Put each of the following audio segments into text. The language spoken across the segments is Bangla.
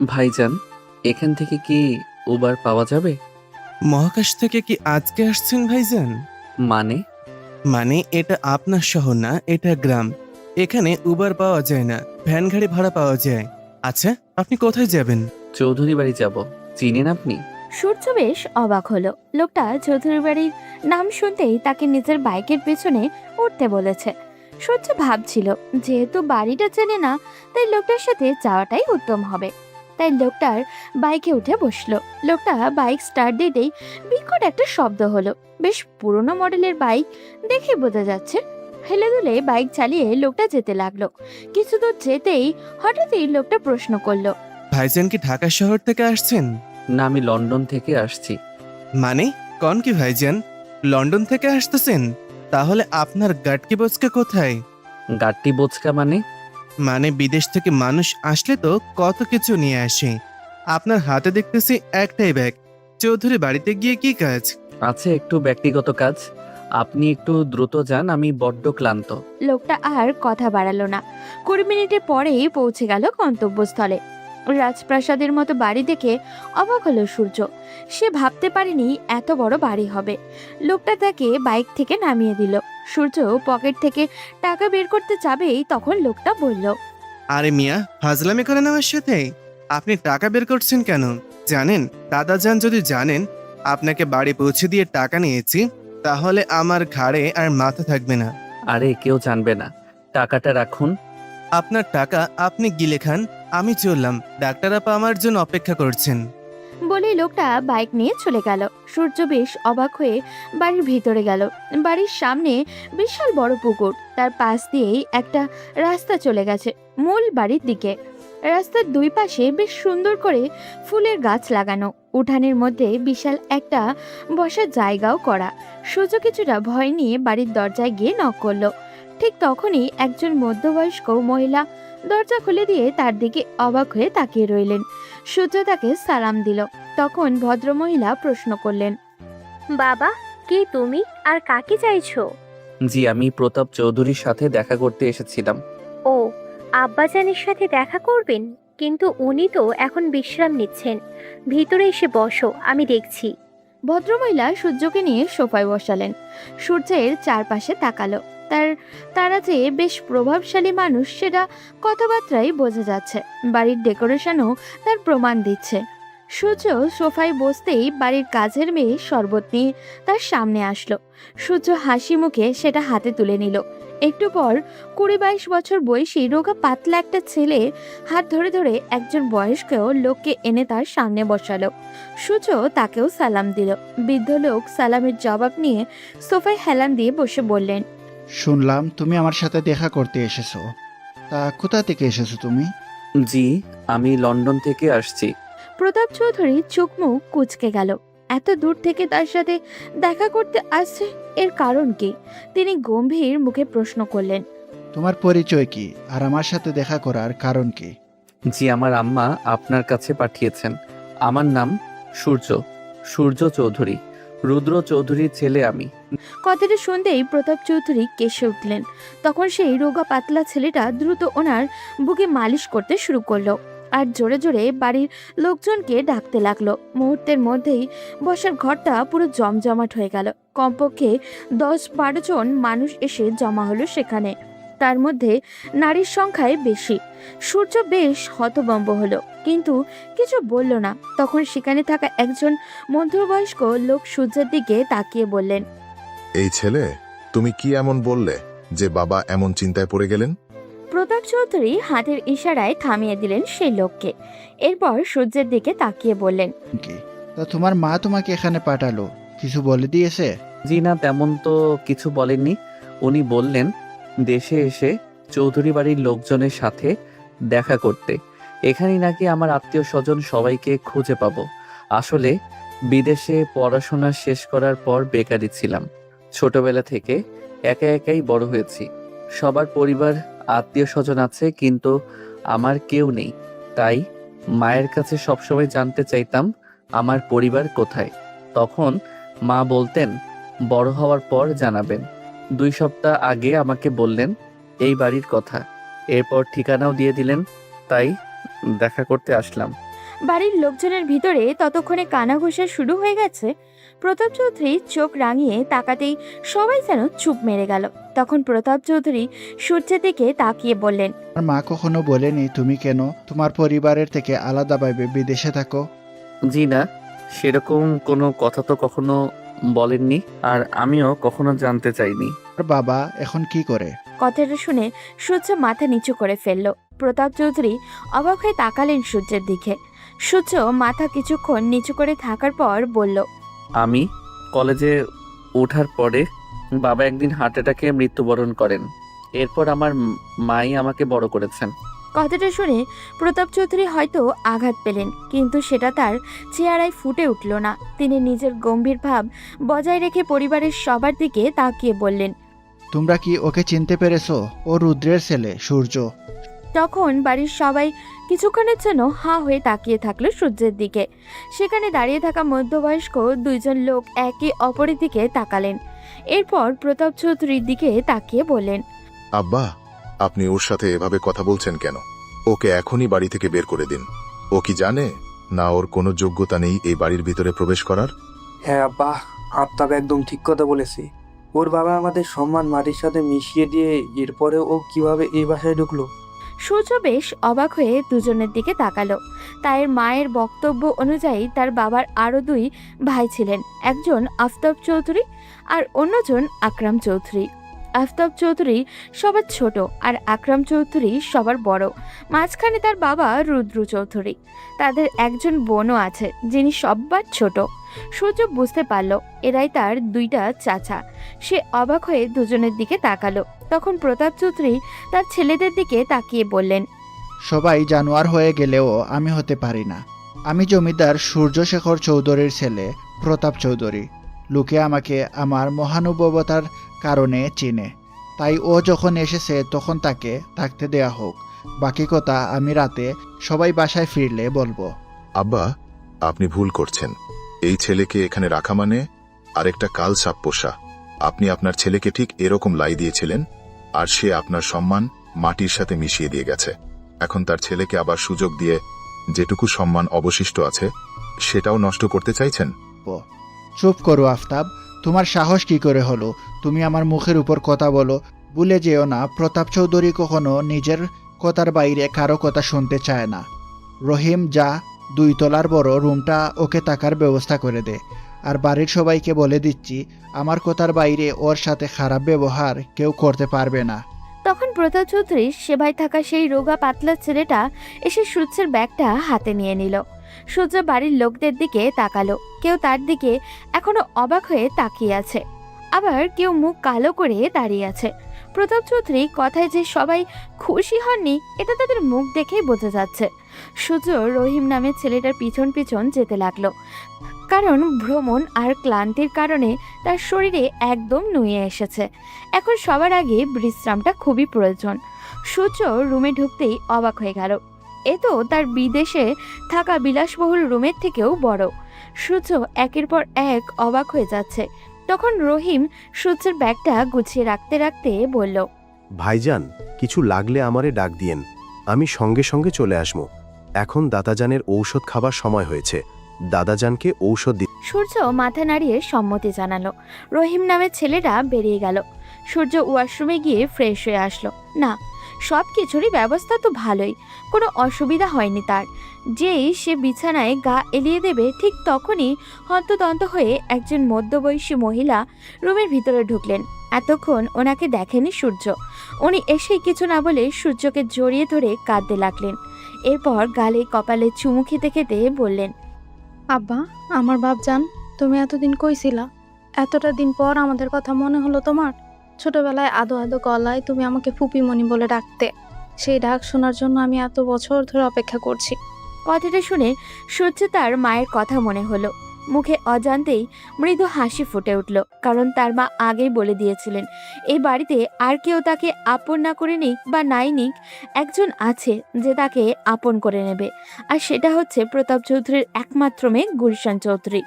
ভাইজান, এখান থেকে কি উবার পাওয়া যাবে? মহাকাশ থেকে কি আজকে আসছেন ভাইজান? মানে? মানে এটা আপনার শহর না, এটা গ্রাম। এখানে উবার পাওয়া যায় না, ভ্যান গাড়ি ভাড়া পাওয়া যায়। আচ্ছা, আপনি কোথায় যাবেন? চৌধুরী বাড়ি যাব। চিনেন আপনি? সূর্য বেশ অবাক হলো। লোকটা চৌধুরী বাড়ির নাম শুনতেই তাকে নিজের বাইকের পেছনে উঠতে বলেছে। সূর্য ভাবছিল, যেহেতু বাড়িটা চেনে না, তাই লোকটার সাথে যাওয়াটাই উত্তম হবে। তাই লোকটার বাইকে উঠে বসলো। লোকটা বাইক স্টার্ট দিতেই বিকট একটা শব্দ হলো। বেশ পুরনো মডেলের বাইক, দেখে বোঝা যাচ্ছে। হেলে দুলে বাইক চালিয়ে লোকটা যেতে লাগলো। কিছু দূর যেতেই হঠাৎই লোকটা প্রশ্ন করলো, ভাইজান কি ঢাকা শহর থেকে আসছেন? না, আমি লন্ডন থেকে আসছি। মানে কন কি ভাইজান, লন্ডন থেকে আসতেছেন? তাহলে আপনার গাটকি বচকা কোথায়? গাট্টি বোচকা মানে? মানে বিদেশ থেকে মানুষ আসলে তো কত কিছু নিয়ে আসে। আপনার হাতে দেখতেছি একটাই ব্যাগ। চৌধুরী বাড়িতে গিয়ে কি কাজ? আছে একটু ব্যক্তিগত কাজ। আপনি একটু দ্রুত যান, আমি বড্ড ক্লান্ত। লোকটা আর কথা বাড়ালো না। 20 মিনিটের পরেই পৌঁছে গেল গন্তব্যস্থলে। রাজপ্রাসাদের মতো বাড়ি দেখে অবাক হলো সূর্য। সে ভাবতে পারেনি এত বড় বাড়ি হবে। লোকটা তাকে বাইক থেকে নামিয়ে দিল। সূর্য পকেট থেকে টাকা বের করতে যাবেই তখন লোকটা বলল, আরে মিয়া, ফাজলামি করেন আমার সাথে? আপনি টাকা বের করছেন কেন? জানেন, দাদাজান যদি জানেন আপনাকে বাড়ি পৌঁছে দিয়ে টাকা নিয়েছি, তাহলে আমার ঘাড়ে আর মাথা থাকবে না। আরে কেউ জানবে না, টাকাটা রাখুন। আপনার টাকা আপনি গিলে খান, আমি চললাম। ডাক্তার আপা আমার জন্য অপেক্ষা করছেন। বলেই লোকটা বাইক নিয়ে চলে গেল। সূর্য বেশ অবাক হয়ে বাড়ির ভিতরে গেল। বাড়ির সামনে বিশাল বড় পুকুর, তার পাশ দিয়েই একটা রাস্তা চলে গেছে মূল বাড়ির দিকে। রাস্তার দুই পাশে বেশ সুন্দর করে ফুলের গাছ লাগানো। উঠানের মধ্যে বিশাল একটা বসার জায়গাও করা। সূর্য কিছুটা ভয় নিয়ে বাড়ির দরজায় গিয়ে নক করলো। ঠিক তখনই একজন মধ্যবয়স্ক মহিলা দরজা খুলে দিয়ে তার দিকে অবাক হয়ে তাকিয়ে রইলেন। সূর্য তাকে সালাম দিল। তখন ভদ্রমহিলা প্রশ্ন করলেন, বাবা, কে তুমি আর কাকে চাইছো? জি, আমি প্রতাপ চৌধুরীর সাথে দেখা করতে এসেছিলাম। ও, আব্বাজানের সাথে দেখা করবেন? কিন্তু উনি তো এখন বিশ্রাম নিচ্ছেন। ভিতরে এসে বসো, আমি দেখছি। ভদ্রমহিলা সূর্যকে নিয়ে সোফায় বসালেন। সূর্যের চারপাশে তাকালো। তারা যে বেশ প্রভাবশালী মানুষ সেটা কথাবার্তায় বোঝা যাচ্ছে। বাড়ির ডেকোরেশনও তার প্রমাণ দিচ্ছে। সূর্য সোফায় বসতেই বাড়ির কাজের মেয়ে শরবত নিয়ে তার সামনে আসলো। সূর্য হাসি মুখে সেটা হাতে তুলে নিল। একটু পর 20-22 বছর বয়সী রোগা পাতলা একটা ছেলে হাত ধরে ধরে একজন বয়স্ক লোককে এনে তার সামনে বসালো। সূর্য তাকেও সালাম দিল। বৃদ্ধ লোক সালামের জবাব নিয়ে সোফায় হেলান দিয়ে বসে বললেন, শুনলাম তুমি আমার সাথে দেখা করতে এসেছো। তা কোথা থেকে এসেছো তুমি? জি, আমি লন্ডন থেকে আসছি। প্রতাপ চৌধুরী চোখ মুখ কুঁচকে গেল। এত দূর থেকে তার সাথে দেখা করতে আসছে, এর কারণ কি? তিনি গম্ভীর মুখে প্রশ্ন করলেন, তোমার পরিচয় কি আর আমার সাথে দেখা করার কারণ কি? জি, আমার আম্মা আপনার কাছে পাঠিয়েছেন। আমার নাম সূর্য, সূর্য চৌধুরী, রুদ্র চৌধুরীর ছেলে আমি। কথাটা শুনতেই প্রতাপ চৌধুরী কেসে উঠলেন। তখন সেই রোগা পাতলা ছেলেটা দ্রুত ওনার বুকে মালিশ করতে শুরু করলো আর জোরে জোরে বাড়ির লোকজনকে ডাকতে লাগলো। মুহূর্তের মধ্যেই বসার ঘরটা পুরো জমজমাট হয়ে গেল। কমপক্ষে 10-12 জন মানুষ এসে জমা হলো সেখানে। তার মধ্যে নারীর সংখ্যায় বেশি। সূর্য বেশ হতভম্ব হলো, কিন্তু কিছু বলল না। তখন সেখানে থাকা একজন মধ্যবয়স্ক লোক সূর্যের দিকে তাকিয়ে বললেন, এই ছেলে, তুমি কি এমন বললে যে বাবা এমন চিন্তায় পড়ে গেলেন? প্রতাপ চৌধুরী হাতের ইশারায় থামিয়ে দিলেন সেই লোককে। এরপর সূর্যের দিকে তাকিয়ে বললেন, কি তা তোমার মা তোমাকে এখানে পাঠালো, কিছু বলে দিয়েছে? জি না, তেমন তো কিছু বলেননি। উনি বললেন দেশে এসে চৌধুরী বাড়ির লোকজনের সাথে দেখা করতে। এখানেই নাকি আমার আত্মীয় স্বজন সবাইকে খুঁজে পাবো। আসলে বিদেশে পড়াশোনা শেষ করার পর বেকারি ছিলাম। ছোটবেলা থেকে একা একাই বড় হয়েছি। সবার পরিবার আত্মীয় স্বজন আছে, কিন্তু আমার কেউ নেই। তাই মায়ের কাছে সবসময় জানতে চাইতাম আমার পরিবার কোথায়। তখন মা বলতেন বড় হওয়ার পর জানাবেন। 2 সপ্তাহ আগে আমাকে বললেন এই বাড়ির কথা। এরপর ঠিকানাও দিয়ে দিলেন। তাই দেখা করতে আসলাম। বাড়ির লোকজনের ভিতরে ততক্ষণে কানাঘুষা শুরু হয়ে গেছে। প্রতাপ চৌধুরী চোখ রাঙিয়ে তাকাতেই সবাই যেন চুপ মেরে গেল। তখন প্রতাপ চৌধুরী সূর্যের দিকে তাকিয়ে বললেন, আর মা কখনো বলেনি তুমি কেন তোমার পরিবারের থেকে আলাদাভাবে বিদেশে থাকো? জি না, সেরকম কোনো কথা তো কখনো বলেননি, আর আমিও কখনো জানতে চাইনি। আর বাবা এখন কি করে? কথাটা শুনে সূর্য মাথা নিচু করে ফেলল। প্রতাপ চৌধুরী অবাক হয়ে তাকালেন সূর্যের দিকে। সূর্য মাথা কিছুক্ষণ নিচু করে থাকার পর বলল, আমি কলেজে ওঠার পরে বাবা একদিন হার্ট অ্যাটাকে মৃত্যুবরণ করেন। এরপর আমার মাই আমাকে বড় করেছেন। কথাটা শুনে প্রতাপ চৌধুরী হয়তো আঘাত পেলেন, কিন্তু সেটা তার চেহারায় ফুটে উঠল না। তিনি নিজের গম্ভীর ভাব বজায় রেখে পরিবারের সবার দিকে তাকিয়ে বললেন, তোমরা কি ওকে চিনতে পেরেছো? ও রুদ্রের ছেলে সূর্য। তখন বাড়ির সবাই কিছুক্ষণের জন্য হাঁ হয়ে তাকিয়ে থাকলো সূর্যের দিকে। সেখানে দাঁড়িয়ে থাকা মধ্যবয়স্ক দুইজন লোক একে অপরের দিকে তাকালেন। এরপর প্রতাপ চৌধুরীর দিকে তাকিয়ে বললেন, আব্বা, আপনি ওর সাথে এভাবে কথা বলছেন কেন? ওকে এখনই বাড়ি থেকে বের করে দিন। ও কি জানে না ওর কোনো যোগ্যতা নেই এই বাড়ির ভিতরে প্রবেশ করার? হ্যাঁ আব্বা, আফতাব একদম ঠিক কথা বলেছে। ওর বাবা আমাদের সম্মান মাটির সাথে মিশিয়ে দিয়ে এরপরে ও কিভাবে এই বাসায় ঢুকলো? সূর্য বেশ অবাক হয়ে দুজনের দিকে তাকালো। তার মায়ের বক্তব্য অনুযায়ী তার বাবার আরো দুই ভাই ছিলেন, একজন আফতাব চৌধুরী আর অন্যজন আকরাম চৌধুরী। আফতাব চৌধুরী সবার ছোট আর আকরাম চৌধুরী সবার বড়। মাঝখানে তার বাবা রুদ্র চৌধুরী। তাদের একজন বোনও আছে যিনি সবার ছোট। সূর্য বুঝতে পারল এরাই তার দুইটা চাচা। সে অবাক হয়ে দুজনের দিকে তাকালো। তখন প্রতাপ চৌধুরী তার ছেলেদের দিকে তাকিয়ে বললেন, সবাই জানোয়ার হয়ে গেলেও আমি হতে পারি না। আমি জমিদার সূর্যশেখর চৌধুরীর ছেলে প্রতাপ চৌধুরী। লোকে আমাকে আমার মহানুভবতার কারণে চিনে, তাই ও যখন এসেছে তখন তাকে থাকতে দেয়া হোক। বাকি কথা আমি রাতে সবাই বাসায় ফিরলে বলবো। আব্বা, আপনি ভুল করছেন। এই ছেলেকে এখানে রাখা মানে আরেকটা কাল সাপ পোষা। আপনি আপনার ছেলেকে ঠিক এরকম লাই দিয়েছিলেন, আর সে আপনার সম্মান মাটির সাথে মিশিয়ে দিয়ে গেছে। এখন তার ছেলেকে আবার সুযোগ দিয়ে যেটুকু সম্মান অবশিষ্ট আছে সেটাও নষ্ট করতে চাইছেন? চুপ করো আফতাব, তোমার সাহস কি করে হলো? তুমি আমার মুখের উপর কথা বলো। ভুলে যেও না, প্রতাপ চৌধুরী কখনো নিজের কথার বাইরে কারো কথা শুনতে চায় না। রহিম, যা 2 তলার বড় রুমটা ওকে থাকার ব্যবস্থা করে দে। আর বাড়ির সবাইকে বলে দিচ্ছি, আমার কথার বাইরে ওর সাথে খারাপ ব্যবহার কেউ করতে পারবে না। তখন প্রতাপ চৌধুরীর সেবায় থাকা সেই রোগা পাতলা ছেলেটা এসে সূর্যের ব্যাগটা হাতে নিয়ে নিল। সূর্য বাড়ির লোকদের দিকে তাকালো। কেউ তার দিকে এখনো অবাক হয়ে তাকিয়ে আছে, আবার কেউ মুখ কালো করে দাঁড়িয়ে আছে। প্রতাপ চৌধুরী কথায় যে সবাই খুশি হননি এটা তাদের মুখ দেখেই বোঝা যাচ্ছে। সূর্য রহিম নামের ছেলেটার পিছন পিছন যেতে লাগলো, কারণ ভ্রমণ আর ক্লান্তির কারণে তার শরীরে একদম নুয়ে এসেছে। এখন সবার আগে বিশ্রামটা খুবই প্রয়োজন। সূর্য রুমে ঢুকতেই অবাক হয়ে গেল। এ তো তার বিদেশে থাকা বিলাসবহুল রুমের থেকেও বড়। সূর্য একের পর এক অবাক হয়ে যাচ্ছে। তখন রহিম সূর্যের ব্যাগটা গুছিয়ে রাখতে রাখতে বলল, ভাইজান, কিছু লাগলে আমারে ডাক দিয়েন, আমি সঙ্গে সঙ্গে চলে আসবো। এখন দাদাজানের ঔষধ খাবার সময় হয়েছে, দাদাজানকে ঔষধ দি। সূর্য মাথা নাড়িয়ে সম্মতি জানালো। রহিম নামের ছেলেটা বেরিয়ে গেল। সূর্য ওয়াশরুমে গিয়ে ফ্রেশ হয়ে আসলো। না, সব কিছুরই ব্যবস্থা তো ভালোই, কোনো অসুবিধা হয়নি তার। যেই সে বিছানায় গা এলিয়ে দেবে ঠিক তখনই হন্তদন্ত হয়ে একজন মধ্যবয়সী মহিলা রুমের ভিতরে ঢুকলেন। এতক্ষণ ওনাকে দেখেনি সূর্য। উনি এসেই কিছু না বলে সূর্যকে জড়িয়ে ধরে কাঁদতে লাগলেন। এরপর গালে কপালে চুমু খেতে খেতে বললেন, আব্বা, আমার বাপজান, তুমি এতদিন কইছিলা? এতটা দিন পর আমাদের কথা মনে হলো তোমার? ছোটবেলায় আদো আদো গলায় তুমি আমাকে ফুপিমণি বলে ডাকতে, সেই ডাক শোনার জন্য আমি এত বছর ধরে অপেক্ষা করছি। কথাটা শুনে সূর্য তার মায়ের কথা মনে হলো। মুখে অজান্তেই মৃদু হাসি ফুটে উঠল, কারণ তার মা আগেই বলে দিয়েছিলেন এই বাড়িতে আর কেউ তাকে আপন না করে নিক বা নাই নিক, একজন আছে যে তাকে আপন করে নেবে। আর সেটা হচ্ছে প্রতাপ চৌধুরীর একমাত্র মেয়ে গুলশান চৌধুরী।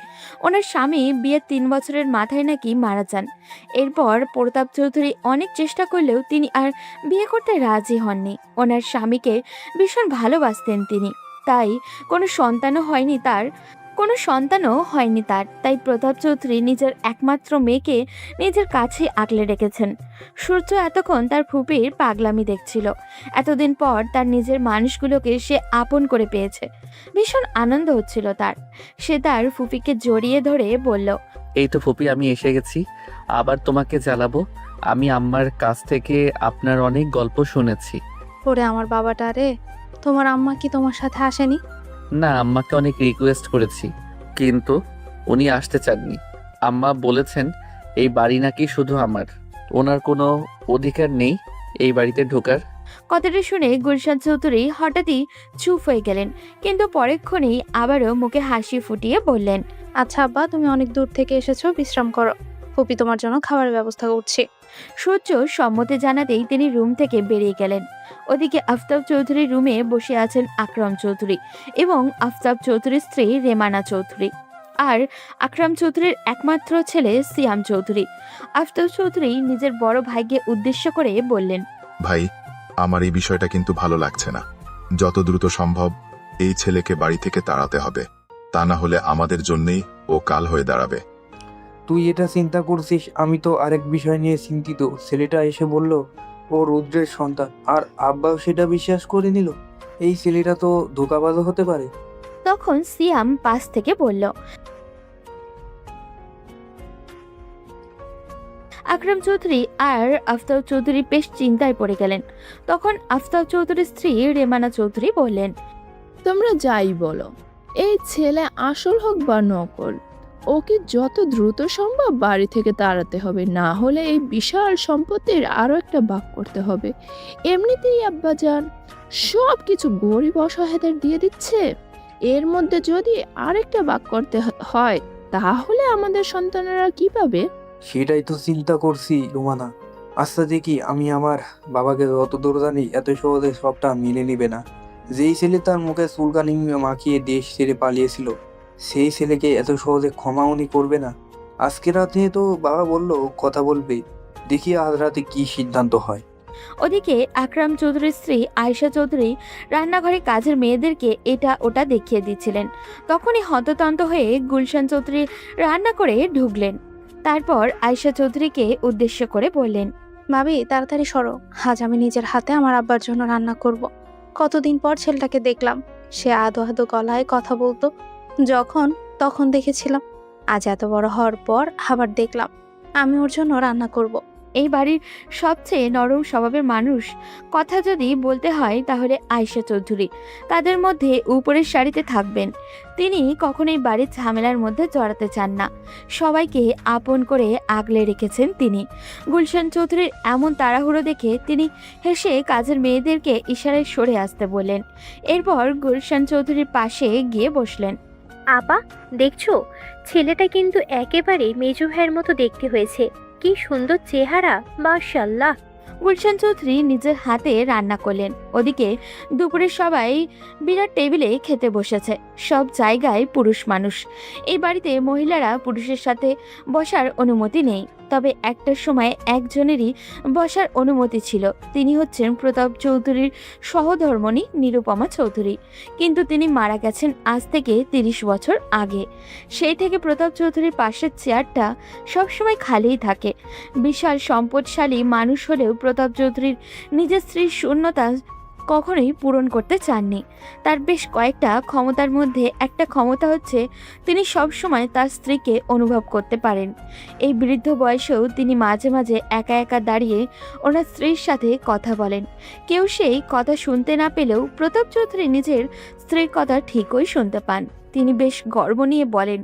ওনার স্বামী বিয়ের 3 বছরের মাথায় নাকি মারা যান। এরপর প্রতাপ চৌধুরী অনেক চেষ্টা করলেও তিনি আর বিয়ে করতে রাজি হননি। ওনার স্বামীকে ভীষণ ভালোবাসতেন তিনি। তাই কোনো সন্তানও হয়নি তার তাই প্রতাপ চৌধুরী নিজের একমাত্র মেয়েকে নিজের কাছে আগলে রেখেছেন। সূর্য এতক্ষণ তার ফুপির পাগলামি দেখছিল। এতদিন পর তার নিজের মানুষগুলোকে সে আপন করে পেয়েছে। ভীষণ আনন্দ হচ্ছিল তার। সে তার ফুপিকে জড়িয়ে ধরে বলল, এই তো ফুপি, আমি এসে গেছি। আবার তোমাকে জ্বালাবো? আমি আম্মার কাছ থেকে আপনার অনেক গল্প শুনেছি। ওরে আমার বাবাটা রে, তোমার আম্মা কি তোমার সাথে আসেনি? না, আম্মাকে অনেক রিকোয়েস্ট করেছি, কিন্তু উনি আসতে চাননি। আম্মা বলেছেন এই বাড়ি নাকি শুধু আমার, ওনার কোনো অধিকার নেই এই বাড়িতে ঢোকার। কথাটা শুনে গুলশান চৌধুরী হঠাৎই চুপ হয়ে গেলেন, কিন্তু পরেক্ষণেই আবারও মুখে হাসি ফুটিয়ে বললেন, আচ্ছা আব্বা, তুমি অনেক দূর থেকে এসেছো, বিশ্রাম করো। ফুপি তোমার জন্য খাবারের ব্যবস্থা করছি। সূর্য সম্মতি জানাতেই তিনি রুম থেকে বেরিয়ে গেলেন। ওদিকে আফতাব চৌধুরীর রুমে বসে আছেন আকরাম চৌধুরী এবং আফতাব চৌধুরীর স্ত্রী রেমানা চৌধুরী আর আকরাম চৌধুরীর একমাত্র ছেলে সিয়াম চৌধুরী। আফতাব চৌধুরী নিজের বড় ভাইকে উদ্দেশ্য করে বললেন, ভাই, আমার এই বিষয়টা কিন্তু ভালো লাগছে না। যত দ্রুত সম্ভব এই ছেলেকে বাড়ি থেকে তাড়াতে হবে, তা না হলে আমাদের জন্যই ও কাল হয়ে দাঁড়াবে। তুই এটা চিন্তা করছিস, আমি তো আরেক বিষয় নিয়ে চিন্তিত। ছেলেটা এসে বলল ও রুদ্রের সন্তান, আর আব্বাও সেটা বিশ্বাস করে নিল। এই ছেলেটা তো ধোঁকাবাজও হতে পারে। তখন সিয়াম পাশ থেকে বলল, আকরাম চৌধুরী আর আফতাব চৌধুরী বেশ চিন্তায় পড়ে গেলেন। তখন আফতাব চৌধুরীর স্ত্রী রেমানা চৌধুরী বললেন, তোমরা যাই বলো, এই ছেলে আসল হোক বা নকল, ওকে যত দ্রুত সম্ভব বাড়ি থেকে তাড়াতে হবে, না হলে এই বিশাল সম্পত্তির আরো একটা ভাগ করতে হবে। এমনিতেই আব্বাজান সব কিছু গরিব অসহায়দের দিয়ে দিচ্ছে, এর মধ্যে যদি আরেকটা ভাগ করতে হয় তাহলে আমাদের সন্তানেরা কি পাবে? সেটাই তো চিন্তা করছি রুমানা। আচ্ছা দেখি, আমি আমার বাবাকে যত দূর জানি এত সহজে সবটা মেনে নিবে না। যেই ছেলে তার মুখে চুলকানি মাখিয়ে দেশ ছেড়ে পালিয়েছিল, সেই ছেলেকে এত সহজে ক্ষমা উনি করবে না। আজকে রাতে তো বাবা বললো কথা বলবে, দেখি আজ রাতে কি সিদ্ধান্ত হয়। ওদিকে আকরাম চৌধুরীর স্ত্রী আয়েশা চৌধুরী রান্নাঘরে কাজের মেয়েদেরকে এটা ওটা দেখিয়ে দিচ্ছিলেন। তখনই হততন্ত হয়ে গুলশান চৌধুরী রান্না করে ঢুকলেন। তারপর আয়েশা চৌধুরীকে উদ্দেশ্য করে বললেন, ভাবি তাড়াতাড়ি সরো, আজ আমি নিজের হাতে আমার আব্বার জন্য রান্না করব। কতদিন পর ছেলেটাকে দেখলাম, সে আদো আদো গলায় কথা বলতো, যখন তখন দেখেছিলাম, আজ এত বড় হওয়ার পর আবার দেখলাম। আমি ওর জন্য রান্না করব। এই বাড়ির সবচেয়ে নরম স্বভাবের মানুষ কথা যদি বলতে হয় তাহলে আয়েশা চৌধুরী তাদের মধ্যে উপরের সারিতে থাকবেন। তিনি কখনোই বাড়ির ঝামেলার মধ্যে জড়াতে চান না। সবাইকে আপন করে আগলে রেখেছেন তিনি। গুলশান চৌধুরীর এমন তাড়াহুড়ো দেখে তিনি হেসে কাজের মেয়েদেরকে ইশারায় সরে আসতে বললেন। এরপর গুলশান চৌধুরীর পাশে গিয়ে বসলেন। আপা, দেখছো ছেলেটা কিন্তু একেবারে মেজো ভাইয়ের মতো দেখতে হয়েছে। কি সুন্দর চেহারা, মাশাআল্লাহ। গুলশান চৌধুরী নিজের হাতে রান্না করলেন। ওদিকে দুপুরে সবাই বিরাট টেবিলে খেতে বসেছে। সব জায়গায় পুরুষ মানুষ। এই বাড়িতে মহিলারা পুরুষের সাথে বসার অনুমতি নেই, তবে একটা সময় একজনেরই বসার অনুমতি ছিল। তিনি হচ্ছেন প্রতাপ চৌধুরীর সহধর্মণী নিরুপমা চৌধুরী, কিন্তু তিনি মারা গেছেন আজ থেকে 30 বছর আগে। সেই থেকে প্রতাপ চৌধুরীর পাশের চেয়ারটা সবসময় খালিই থাকে। বিশাল সম্পদশালী মানুষ হলেও প্রতাপ চৌধুরীর নিজের স্ত্রীর শূন্যতা কখনোই পূরণ করতে চাননি। তার বেশ কয়েকটা ক্ষমতার মধ্যে একটা ক্ষমতা হচ্ছে তিনি সবসময় তার স্ত্রীকে অনুভব করতে পারেন। এই বৃদ্ধ বয়সেও তিনি মাঝে মাঝে একা একা দাঁড়িয়ে ওনার স্ত্রীর সাথে কথা বলেন। কেউ সেই কথা শুনতে না পেলেও প্রতাপ চৌধুরী নিজের স্ত্রীর কথা ঠিকই শুনতে পান। তিনি বেশ গর্ব নিয়ে বলেন,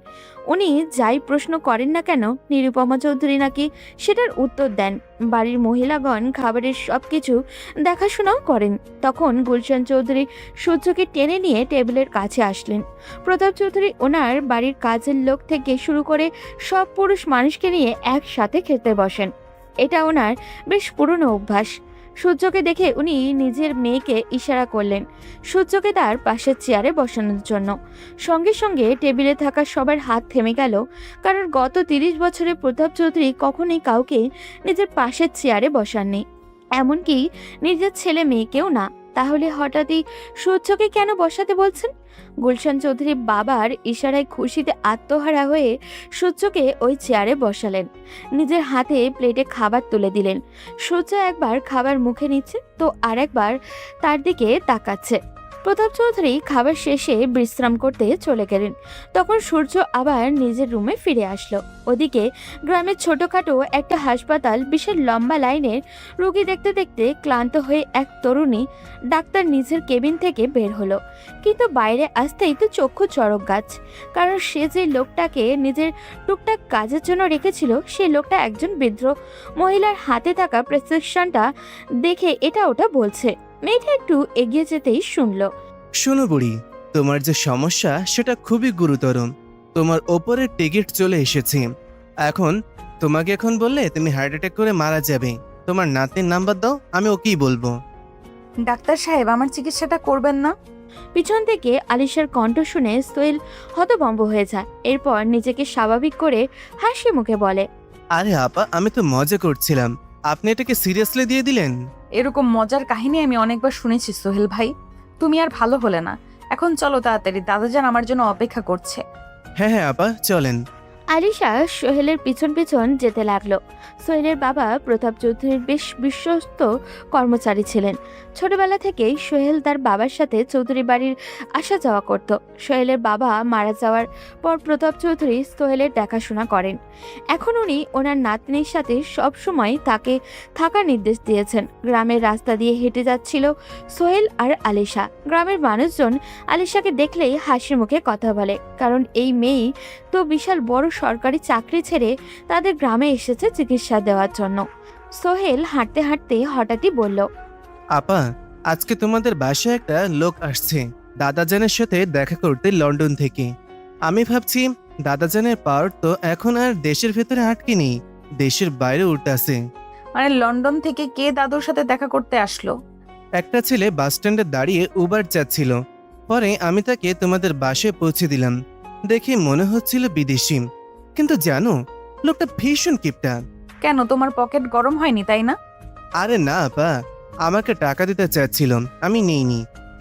উনি যাই প্রশ্ন করেন না কেন নিরুপমা চৌধুরী নাকি সেটার উত্তর দেন। বাড়ির মহিলাগণ খাবারের সবকিছু দেখাশোনাও করেন। তখন গুলশান চৌধুরী সূর্যকে টেনে নিয়ে টেবিলের কাছে আসলেন। প্রতাপ চৌধুরী ওনার বাড়ির কাজের লোক থেকে শুরু করে সব পুরুষ মানুষকে নিয়ে একসাথে খেতে বসেন। এটা ওনার বেশ পুরনো অভ্যাস। সূর্যকে দেখে উনি নিজের মেয়েকে ইশারা করলেন সূর্যকে তার পাশের চেয়ারে বসানোর জন্য। সঙ্গে সঙ্গে টেবিলে থাকা সবার হাত থেমে গেল, কারণ গত 30 বছরে প্রতাপ চৌধুরী কখনোই কাউকে নিজের পাশের চেয়ারে বসাননি, এমনকি নিজের ছেলে মেয়েকেও না। তাহলে হঠাৎই সূর্যকে কেন বসাতে বলছেন? গুলশান চৌধুরী বাবার ইশারায় খুশিতে আত্মহারা হয়ে সূর্যকে ওই চেয়ারে বসালেন। নিজের হাতে প্লেটে খাবার তুলে দিলেন। সূর্য একবার খাবার মুখে নিচ্ছে তো আরেকবার তার দিকে তাকাচ্ছে। প্রতাপ চৌধুরী খাবার শেষে বিশ্রাম করতে চলে গেলেন। তখন সূর্য আবার নিজের রুমে ফিরে আসলো। ওদিকে গ্রামের ছোটখাটো একটা হাসপাতাল, বিশাল লম্বা লাইনের রোগী দেখতে দেখতে ক্লান্ত হয়ে এক তরুণী ডাক্তার নিজের কেবিন থেকে বের হলো। কিন্তু বাইরে আসতেই তো চক্ষু চড়ক গাছ, কারণ সে যে লোকটাকে নিজের টুকটাক কাজের জন্য রেখেছিল সেই লোকটা একজন বৃদ্ধ মহিলার হাতে থাকা প্রেসক্রিপশনটা দেখে এটা ওটা বলছে। মেয়েটা একটু এগিয়ে যেতেই শুনলো, শোনো বুড়ি, তোমার যে সমস্যা সেটা খুবই গুরুতর। তোমার ওপরের টিকিট চলে এসেছে। তোমাকে এখন বললে তুমি হার্ট অ্যাটাক করে মারা যাবে। তোমার নাতনির নাম্বার দাও, আমি ওকেই বলবো। ডাক্তার সাহেব, আমার চিকিৎসাটা করবেন না? পিছন থেকে আলিশার কণ্ঠ শুনে সোহেল হতভম্ব হয়ে যায়। এরপর নিজেকে স্বাভাবিক করে হাসি মুখে বলে, আরে আপা, আমি তো মজা করছিলাম, আপনি এটাকে সিরিয়াসলি দিয়ে দিলেন। এরকম মজার কাহিনী আমি অনেকবার শুনেছি সোহেল ভাই। তুমি আর ভালো হলে না। এখন চলো তাড়াতাড়ি, দাদাজান আমার জন্য অপেক্ষা করছে। হ্যাঁ হ্যাঁ আপা, চলেন। আলিশা সোহেলের পিছন পিছন যেতে লাগলো। সোহেলের বাবা প্রতাপ চৌধুরীর বেশ বিশ্বস্ত কর্মচারী ছিলেন। ছোটবেলা থেকেই সোহেল তার বাবার সাথে চৌধুরী বাড়ির আসা যাওয়া করত। সোহেলের বাবা মারা যাওয়ার পর প্রতাপ চৌধুরী সোহেলের দেখাশোনা করেন। এখন উনি ওনার নাতনির সাথে সব সময় তাকে থাকার নির্দেশ দিয়েছেন। গ্রামের রাস্তা দিয়ে হেঁটে যাচ্ছিল সোহেল আর আলিশা। গ্রামের মানুষজন আলিশাকে দেখলেই হাসি মুখে কথা বলে, কারণ এই মেয়েই তো বিশাল বড় সরকারি চাকরি ছেড়ে তাদের গ্রামে এসেছে চিকিৎসা দেওয়ার জন্য। সোহেল হাঁটতে হাঁটতে হঠাৎই বলল, আপা, আজকে তোমাদের বাসায় একটা লোক আসছে দাদাজানের সাথে দেখা করতে লন্ডন থেকে। আমি ভাবছি দাদাজানের পাওয়ার তো এখন আর দেশের ভেতরে আটকে নেই, দেশের বাইরে উঠে আছে। মানে লন্ডন থেকে কে দাদুর সাথে দেখা করতে আসলো? একটা ছেলে বাস স্ট্যান্ডে দাঁড়িয়ে উবার যাচ্ছিল। পরে আমি তাকে তোমাদের বাসায় পৌঁছে দিলাম। দেখে মনে হচ্ছিল বিদেশি, কিন্তু জানো লোকটা ভীষণ কিপটা। কেন, তোমার পকেট গরম হয়নি তাই না? আরে না আপা, আমাকে টাকা দিতে চাচ্ছিল, আমি নেইনি।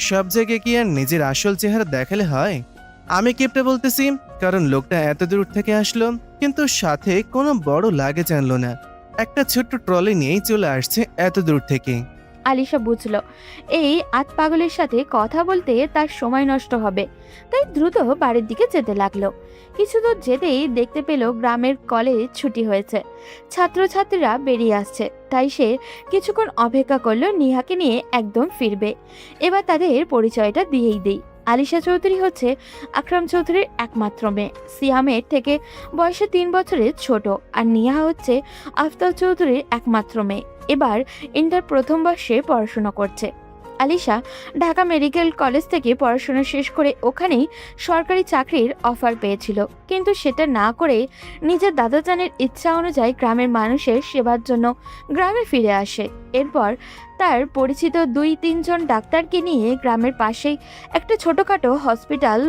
সব জায়গায় কি আর নিজের আসল চেহারা দেখালে হয়? আমি কিপটা বলতেছি কারণ লোকটা এত দূর থেকে আসলো, কিন্তু সাথে কোনো বড় লাগেজ আনলো না। একটা ছোট্ট ট্রলি নিয়েই চলে আসছে এত দূর থেকে। আলিশা বুঝলো এই আত পাগলের সাথে কথা বলতে তার সময় নষ্ট হবে, তাই দ্রুত বাড়ির দিকে যেতে লাগলো। কিছু দূর যেতেই দেখতে পেল গ্রামের কলেজ ছুটি হয়েছে, ছাত্রছাত্রীরা বেরিয়ে আসছে। তাই সে কিছুক্ষণ অপেক্ষা করলো নিহাকে নিয়ে একদম ফিরবে। এবার তাদের পরিচয়টা দিয়েই দেই। আলিশা চৌধুরী হচ্ছে আকরাম চৌধুরীর একমাত্র মেয়ে। সিয়ামের থেকে বয়সে 3 বছরের ছোট। আর নিহা হচ্ছে আফতাব চৌধুরীর একমাত্র মেয়ে। এবার ইন্টার প্রথম বর্ষে পড়াশোনা করছে। আলিশা ঢাকা মেডিকেল কলেজ থেকে পড়াশোনা শেষ করে ওখানেই সরকারি চাকরির অফার পেয়েছিল, কিন্তু সেটা না করে নিজের দাদাজানের ইচ্ছা অনুযায়ী গ্রামের মানুষের সেবার জন্য গ্রামে ফিরে আসে। এরপর তার পরিচিত 2-3 জন ডাক্তারকে নিয়ে গ্রামের পাশেই একটা ছোটখাটো হসপিটাল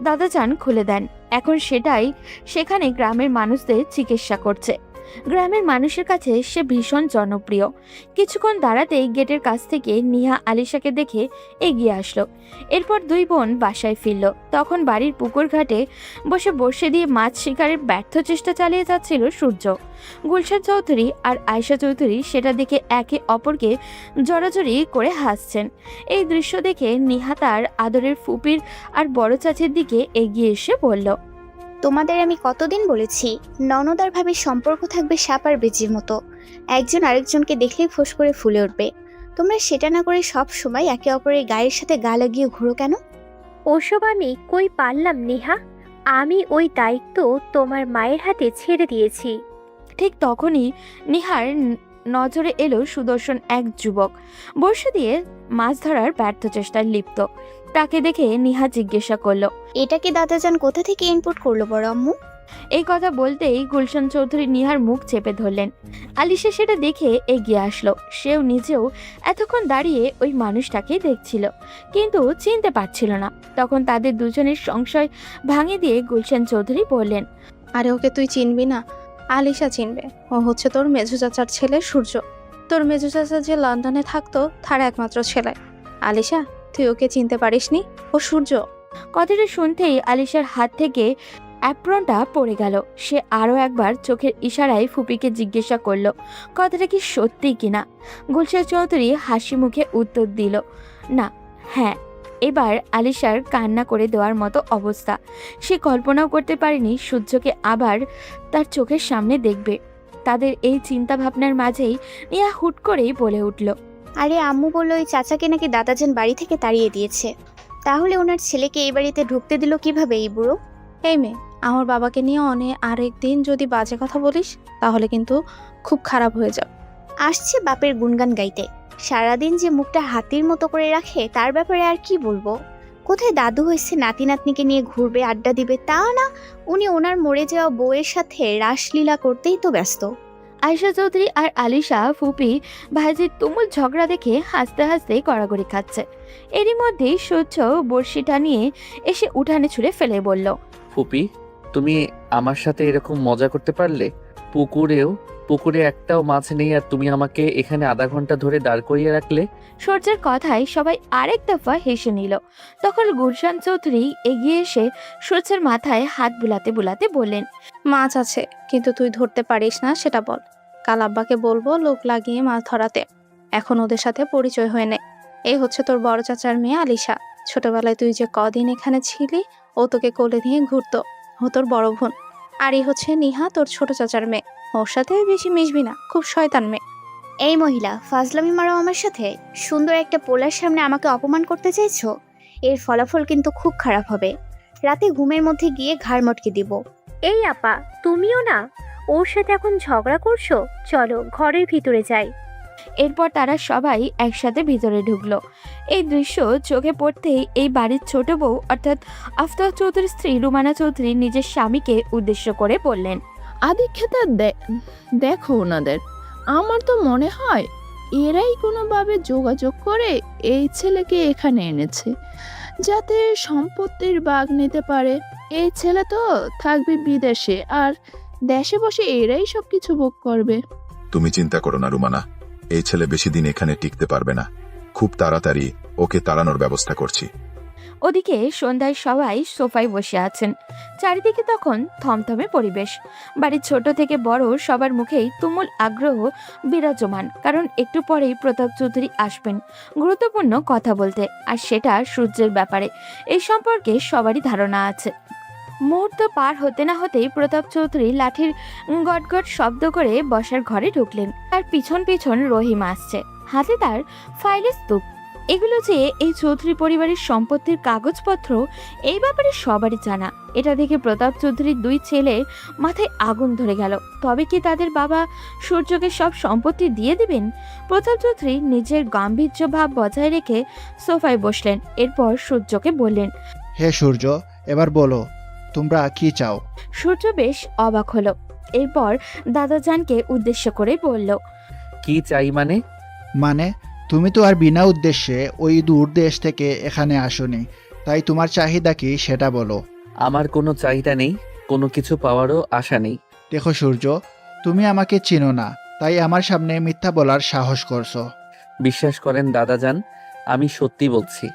দাদাজান খুলে দেন। এখন সেখানে গ্রামের মানুষদের চিকিৎসা করছে। গ্রামের মানুষের কাছে সে ভীষণ জনপ্রিয়। কিছুক্ষণ দাঁড়াতেই গেটের কাছ থেকে নিহা আলিশাকে দেখে এগিয়ে আসলো। এরপর 2 বোন বাসায় ফিরল। তখন বাড়ির পুকুর ঘাটে বসে দিয়ে মাছ শিকারের ব্যর্থ চেষ্টা চালিয়ে যাচ্ছিল সূর্য। গুলশান চৌধুরী আর আয়েশা চৌধুরী সেটা দেখে একে অপরকে জড়াজড়ি করে হাসছেন। এই দৃশ্য দেখে নিহা তার আদরের ফুপির আর বড় চাচির দিকে এগিয়ে এসে বলল, তোমাদের আমি কতদিন বলেছি ননদ আর ভাবির সম্পর্ক থাকবে সাপ আর বেজির মতো, একজন আরেকজনকে দেখলেই ফোঁস করে ফুলে উঠবে। তোমরা সেটা না করে সব সময় একে অপরের গায়ের সাথে গা লাগিয়ে ঘুরো কেন? ওসব আমি কই পারলাম নেহা, আমি ওই দায়িত্ব তোমার মায়ের হাতে ছেড়ে দিয়েছি। ঠিক তখনই নিহার নজরে এলো সুদর্শন এক যুবক বর্ষা দিয়ে মাছ ধরার ব্যর্থ চেষ্টায় লিপ্ত। তাকে দেখে নিহা জিজ্ঞাসা করলো, এটাকে দাদাজান কোথা থেকে ইনপুট করলো বড় আম্মু? এই কথা বলতেই গুলশান চৌধুরী নিহার মুখ চেপে ধরলেন। আলিশা সেটা দেখে এগিয়ে আসলো। সেও নিজেও এতক্ষণ দাঁড়িয়ে ওই মানুষটাকে দেখছিল, কিন্তু চিনতে পারছিল না। তখন তাদের দুজনের সংশয় ভাঙিয়ে দিয়ে গুলশান চৌধুরী বললেন, আরে ওকে তুই চিনবি না? আলিশা চিনবে। ও হচ্ছে তোর মেজো চাচার ছেলে সূর্য। তোর মেজো চাচা যে লন্ডনে থাকতো তার একমাত্র ছেলে। আলিশা, তুই ওকে চিনতে পারিসনি? ও সূর্য। কথাটা শুনতেই আলিশার হাত থেকে অ্যাপ্রনটা পড়ে গেল। সে আরও একবার চোখের ইশারায় ফুপিকে জিজ্ঞাসা করলো কথাটা কি সত্যি কিনা। গুলশান চৌধুরী হাসি মুখে উত্তর দিল, না, হ্যাঁ। এবার আলিশার কান্না করে দেওয়ার মতো অবস্থা। সে কল্পনাও করতে পারেনি সূর্যকে আবার তার চোখের সামনে দেখবে। তাদের এই চিন্তা ভাবনার মাঝেই নিয়া হুট করেই বলে উঠল, আরে আম্মু বললো ওই চাচাকে নাকি দাদাজান বাড়ি থেকে তাড়িয়ে দিয়েছে। তাহলে ওনার ছেলেকে এই বাড়িতে ঢুকতে দিল কিভাবে এই বুড়ো? এই মেয়ে, আমার বাবাকে নিয়ে আরেকদিন যদি বাজে কথা বলিস তাহলে কিন্তু খুব খারাপ হয়ে যাবে। আসছে বাপের গুণগান গাইতে, সারাদিন যে মুখটা হাতির মতো করে রাখে তার ব্যাপারে আর কি বলবো। কোথায় দাদু হয়েছে নাতি নাতনিকে নিয়ে ঘুরবে, আড্ডা দিবে, তা না, উনি ওনার মরে যাওয়া বউয়ের সাথে রাসলীলা করতেই তো ব্যস্ত। আয়েশা চৌধুরী আর আলিশা ফুপি ভাইজির তুমুল ঝগড়া দেখে হাসতে হাসতে গড়াগড়ি খাচ্ছে। এরই মধ্যেই সূর্য বড়শিটা নিয়ে এসে উঠানে ছুঁড়ে ফেলে বলল, ফুপি, তুমি আমার সাথে এরকম মজা করতে পারলে? পুকুরে একটাও মাছ নেই আর তুমি আমাকে এখানে আধা ঘন্টা ধরে দাঁড় করিয়ে রাখলে। সূর্যের কথায় সবাই আরেক দফা হেসে নিল। তখন গুলশান চৌধুরী এগিয়ে এসে সূর্যের মাথায় হাত বুলাতে বুলাতে বললেন, মাছ আছে, কিন্তু তুই ধরতে পারিস না সেটা বল। কাল আব্বাকে বলবো লোক লাগিয়ে মাছ ধরাতে। এখন ওদের সাথে পরিচয় হয়ে নে। এই হচ্ছে তোর বড় চাচার মেয়ে আলিশা। ছোটবেলায় তুই যে কদিন এখানে ছিলি ও তোকে কোলে নিয়ে ঘুরতো, ও তোর বড় বোন। আর এই হচ্ছে নিহা, তোর ছোট চাচার মেয়ে। ওর সাথে বেশি মিশবি না, খুব শয়তান মেয়ে। এই মহিলা, ফাজলামি মারো আমার সাথে? সুন্দর একটা পোলার সামনে আমাকে অপমান করতে চাইছো? এর ফলাফল কিন্তু খুব খারাপ হবে। রাতে ঘুমের মধ্যে গিয়ে ঘাড় মটকে দিব। এই আপা, তুমিও না ওর সাথে এখন ঝগড়া করছো? চলো ঘরের ভিতরে যাই। এরপর তারা সবাই একসাথে ভিতরে ঢুকলো। এই দৃশ্য চোখে পড়তেই এই বাড়ির ছোট বউ অর্থাৎ আফতাব চৌধুরীর স্ত্রী রুমানা চৌধুরী নিজের স্বামীকে উদ্দেশ্য করে বললেন, আদিক্ষেতা দেখো ওনাদের। আমার তো মনে হয় এরাই কোনোভাবে যোগাযোগ করে এই ছেলেকে এখানে এনেছে যাতে সম্পত্তির ভাগ নিতে পারে। এই ছেলে তো থাকবে বিদেশে আর দেশে বসে এরাই সবকিছু ভোগ করবে। তুমি চিন্তা করো না রুমানা, এই ছেলে বেশি দিন এখানে টিকতে পারবে না। খুব তাড়াতাড়ি ওকে তাড়ানোর ব্যবস্থা করছি। ওদিকে সন্ধ্যায় সবাই সোফায় বসে আছেন। চারিদিকে তখন থমথমে পরিবেশ। বাড়ির ছোট থেকে বড় সবার মুখেই তুমুল আগ্রহ বিরাজমান, কারণ একটু পরেই প্রতাপ চৌধুরী আসবেন গুরুত্বপূর্ণ কথা বলতে, আর সেটা সূর্যের ব্যাপারে। এই সম্পর্কে সবারই ধারণা আছে। মুহূর্ত পার হতে না হতেই প্রতাপ চৌধুরী লাঠির গটগট শব্দ করে বসার ঘরে ঢুকলেন। তার পিছন পিছন রহিমা আসছে, হাতে তার ফাইলের স্তূপ। এগুলো যে এই চৌধুরী পরিবারের সম্পত্তির কাগজপত্র, এই ব্যাপারে সবারই জানা। এটা দেখে প্রতাপ চৌধুরীর দুই ছেলে মাথায় আগুন ধরে গেল। তবে কি তাদের বাবা সূর্যকে সব সম্পত্তি দিয়ে দিবেন? প্রতাপ চৌধুরী নিজের গাম্ভীর্য ভাব বজায় রেখে সোফায় বসলেন। এরপর সূর্যকে বললেন, হে সূর্য, এবার বলো তোমরা কি চাও? সূর্য বেশ অবাক হলো। এরপর দাদাজানকে উদ্দেশ্য করে বলল, কি চাই মানে? মানে তুমি তো আর বিনা উদ্দেশ্যে ওই দূর দেশ থেকে এখানে আসোনি, তাই তোমার চাহিদা কি সেটা বলো। আমার কোনো চাহিদা নেই, কোনো কিছু পাওয়ারও আশা নেই। দেখো সূর্য, তুমি আমাকে চিনো না, তাই আমার সামনে মিথ্যা বলার সাহস করছো। বিশ্বাস করেন দাদাজান, আমি সত্যি বলছি।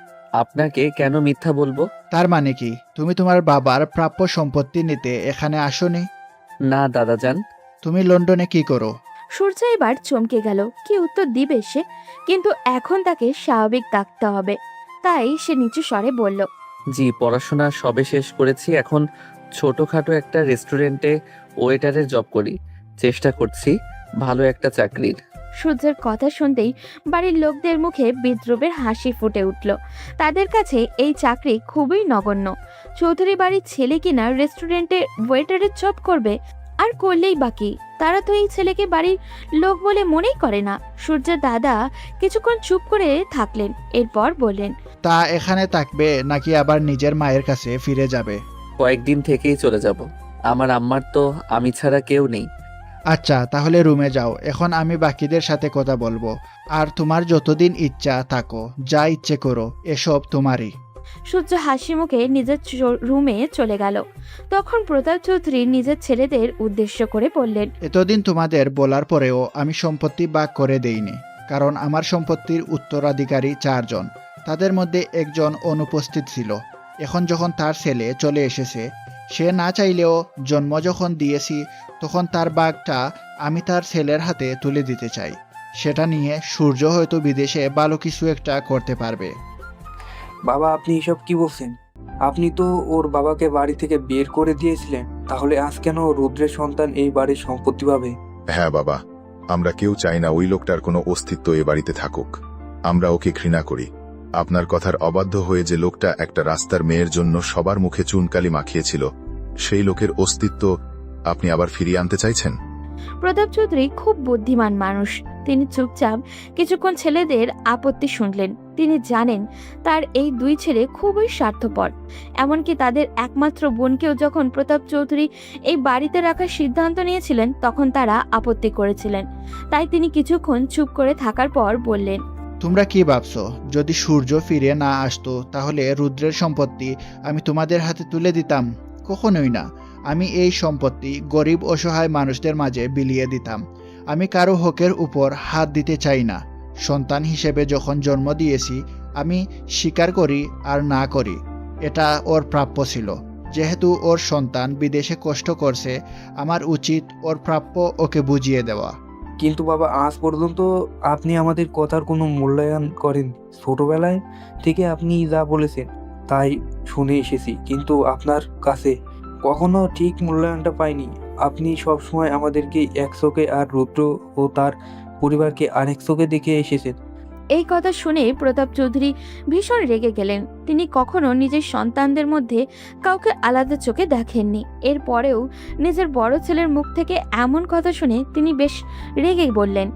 আপনাকে কেন মিথ্যা বলবো? তার মানে কি তুমি তোমার বাবার প্রাপ্য সম্পত্তি নিতে এখানে আসোনি? না দাদাজান। তুমি লন্ডনে কি করো? সূর্য এবার চমকে গেল। কি উত্তর দিবে সে? কিন্তু এখন তাকে স্বাভাবিক থাকতে হবে, তাই সে নিচু স্বরে বলল, জি, পড়াশোনা সবে শেষ করেছি। এখন ছোটখাটো একটা রেস্টুরেন্টে ওয়েটারের জব করি। চেষ্টা করছি ভালো একটা চাকরির। সূর্যের কথা শুনতেই বাড়ির লোকদের মুখে বিদ্রুপের হাসি ফুটে উঠল। তাদের কাছে এই চাকরি খুবই নগণ্য। চৌধুরী বাড়ির ছেলে কিনা রেস্টুরেন্টে ওয়েটারের জব করবে, আর করলেই বাকি। তারা তো এই ছেলেকে বাড়ির লোক বলে মনেই করে না। সূর্যের দাদা কিছুক্ষণ চুপ করে থাকলেন, এরপর বললেন, তা এখানে থাকবে নাকি আবার নিজের মায়ের কাছে ফিরে যাবে? কয়েকদিন থেকেই চলে যাব। আমার আম্মার তো আমি ছাড়া কেউ নেই। আচ্ছা, তাহলে রুমে যাও, এখন আমি বাকিদের সাথে কথা বলবো। আর তোমার যতদিন ইচ্ছা থাকো, যা ইচ্ছে করো, এসব তোমারই। সূর্য হাসি মুখে নিজের রুমে চলে গেল। তখন প্রতাপ চৌধুরী নিজের ছেলেদের উদ্দেশ্য করে বললেন, এতদিন তোমাদের বলার পরেও আমি সম্পত্তি ভাগ করে দেইনি, কারণ আমার সম্পত্তির উত্তরাধিকারী 4 জন। তাদের মধ্যে একজন অনুপস্থিত ছিল। এখন যখন তার ছেলে চলে এসেছে, সে না চাইলেও জন্ম যখন দিয়েছি তখন তার বাঘটা আমি তার ছেলের হাতে তুলে দিতে চাই। সেটা নিয়ে সূর্য হয়তো বিদেশে ভালো কিছু একটা করতে পারবে। বাবা, আপনি এসব কি বলছেন? আপনি তো ওর বাবাকে বাড়ি থেকে বের করে দিয়েছিলেন, তাহলে আজ কেন রুদ্রের সন্তান এই বাড়ির সম্পত্তি পাবে? হ্যাঁ বাবা, আমরা কেউ চাই না ওই লোকটার কোনো অস্তিত্ব এ বাড়িতে থাকুক। আমরা ওকে ঘৃণা করি। আপনার কথার অবাধ্য হয়ে যে লোকটা একটা রাস্তার মেয়ের জন্য সবার মুখে চুনকালি মাখিয়েছিল, সেই লোকের অস্তিত্ব আপনি আবার ফিরিয়ে আনতে চাইছেন? প্রতাপ চৌধুরী খুব বুদ্ধিমান মানুষ। তিনি চুপচাপ কিছুক্ষণ ছেলেদের আপত্তি শুনলেন। তিনি জানেন তার এই দুই ছেলে খুবই স্বার্থপর। এমনকি তাদের একমাত্র বোনকেও যখন প্রতাপ চৌধুরী এই বাড়িতে রাখার সিদ্ধান্ত নিয়েছিলেন তখন তারা আপত্তি করেছিলেন। তাই তিনি কিছুক্ষণ চুপ করে থাকার পর বললেন, তোমরা কি ভাবছো, যদি সূর্য ফিরে না আসতো তাহলে রুদ্রের সম্পত্তি আমি তোমাদের হাতে তুলে দিতাম? কখনোই না। আমি এই সম্পত্তি গরিব অসহায় মানুষদের মাঝে বিলিয়ে দিতাম। আমি কারো হকের উপর হাত দিতে চাই না। সন্তান হিসেবে যখন জন্ম দিয়েছি, আমি স্বীকার করি আর না করি, এটা ওর প্রাপ্য ছিল। যেহেতু ওর সন্তান বিদেশে কষ্ট করছে, আমার উচিত ওর প্রাপ্য ওকে বুঝিয়ে দেওয়া। কিন্তু বাবা, আজ পর্যন্ত আপনি আমাদের কথার কোনো মূল্যায়ন করেন। ছোটবেলায় থেকে আপনি যা বলেছেন তাই শুনে এসেছি, কিন্তু আপনার কাছে কখনো ঠিক মূল্যায়নটা পাইনি। আপনি সবসময় আমাদেরকে এক চোখে আর রুদ্র ও তার পরিবারকে আরেক চোখে দেখে এসেছেন। এই কথা শুনে প্রতাপ চৌধুরী ভীষণ রেগে গেলেন। তিনি কখনো নিজের সন্তানদের মধ্যে কাউকে আলাদা চোখে দেখেননি। এরপরেও নিজের বড় ছেলের মুখ থেকে এমন কথা শুনে তিনি বেশ রেগে বললেন।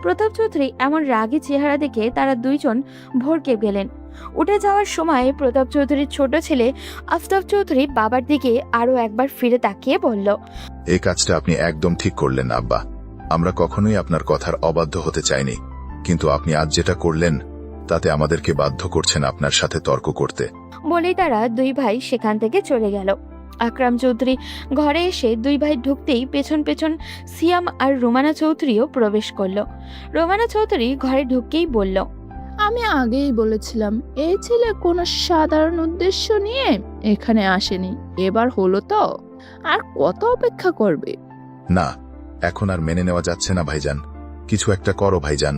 প্রতাপ চৌধুরী এমন রাগী চেহারা দেখে তারা দুইজন ভড়কে গেলেন। উঠে যাওয়ার সময় প্রতাপ চৌধুরীর ছোট ছেলে আফতাব চৌধুরী বাবার দিকে আরো একবার ফিরে তাকিয়ে বলল, এই কাজটা আপনি একদম ঠিক করলেন আব্বা। আমরা কখনোই আপনার কথার অবাধ্য হতে চাইনি, কিন্তু আপনি আজ যেটা করলেন তাতে আমাদেরকে বাধ্য করছেন আপনার সাথে তর্ক করতে। বলেই তারা দুই ভাই সেখান থেকে চলে গেল। আকরাম চৌধুরী ঘরে এসে দুই ভাই ঢুকতেই পেছন পেছন সিয়াম আর রোমানা চৌধুরীও প্রবেশ করলো। রোমানা চৌধুরী ঘরে ঢুকতেই বলল, আমি আগেই বলেছিলাম এই ছেলে কোনো সাধারণ উদ্দেশ্য নিয়ে এখানে আসেনি। এবার হলো তো, আর কত অপেক্ষা করবে? না, এখন আর মেনে নেওয়া যাচ্ছে না ভাইজান। কিছু একটা করো ভাইজান।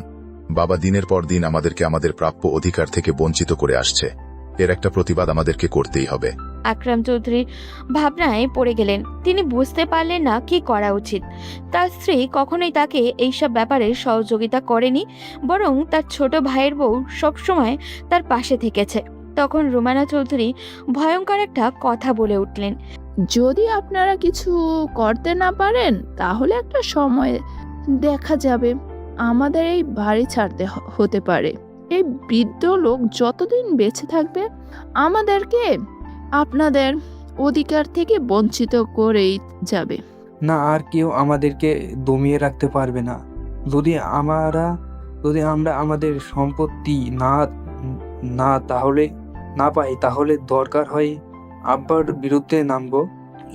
বাবা দিনের পর দিন আমাদেরকে আমাদের প্রাপ্য অধিকার থেকে বঞ্চিত করে আসছে। এর একটা প্রতিবাদ আমাদেরকে করতেই হবে। আকরাম চৌধুরী ভাবনায় পড়ে গেলেন। তিনি বুঝতে পারলেন না কি করা উচিত। তার স্ত্রী কখনোই তাকে এইসব ব্যাপারে সহযোগিতা করেনি, বরং তার ছোট ভাইয়ের বউ সবসময় তার পাশে থেকেছে। তখন রোমানা চৌধুরী ভয়ঙ্কর একটা কথা বলে উঠলেন, যদি আপনারা কিছু করতে না পারেন তাহলে একটা সময় দেখা যাবে আমাদের এই বাড়ি ছাড়তে হতে পারে। এই বৃদ্ধ লোক যতদিন বেঁচে থাকবে আমাদেরকে আপনাদের অধিকার থেকে বঞ্চিত করেই যাবে। না, আর কেউ আমাদেরকে দমিয়ে রাখতে পারবে না। যদি আমরা আমাদের সম্পত্তি না পাই, তাহলে দরকার হয় আব্বার বিরুদ্ধে নামবো।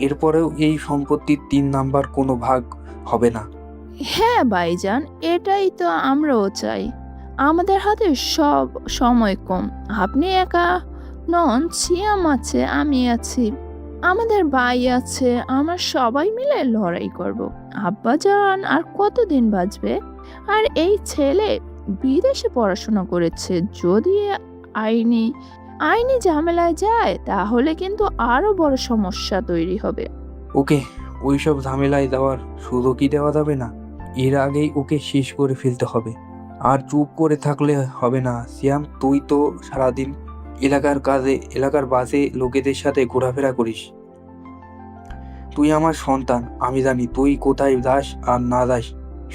এরপরেও এই সম্পত্তির 3 নাম্বার কোনো ভাগ হবে না। হ্যাঁ ভাইজান, এটাই তো আমরাও চাই। আমাদের হাতে সব সময় কম। আপনি একা নন, সিয়াম আছে, আমি আছি, আমাদের ভাই আছে। আমরা সবাই মিলে লড়াই করব। আব্বাজান আর কতদিন বাঁচবে? আর এই ছেলে বিদেশে পড়াশোনা করেছে। যদি আইনি ঝামেলায় যায় তাহলে কিন্তু আরো বড় সমস্যা তৈরি হবে। ওকে ওইসব ঝামেলায় দেওয়ার সুযোগই দেওয়া যাবে না। এর আগেই ওকে শেষ করে ফেলতে হবে। আর চুপ করে থাকলে হবে না। সিয়াম, তুই তো সারাদিন এলাকার বাজে লোকেদের সাথে ঘোরাফেরা করিস। তুই আমার সন্তান। আমি জানি তুই কোথায় যাস আর না যাস,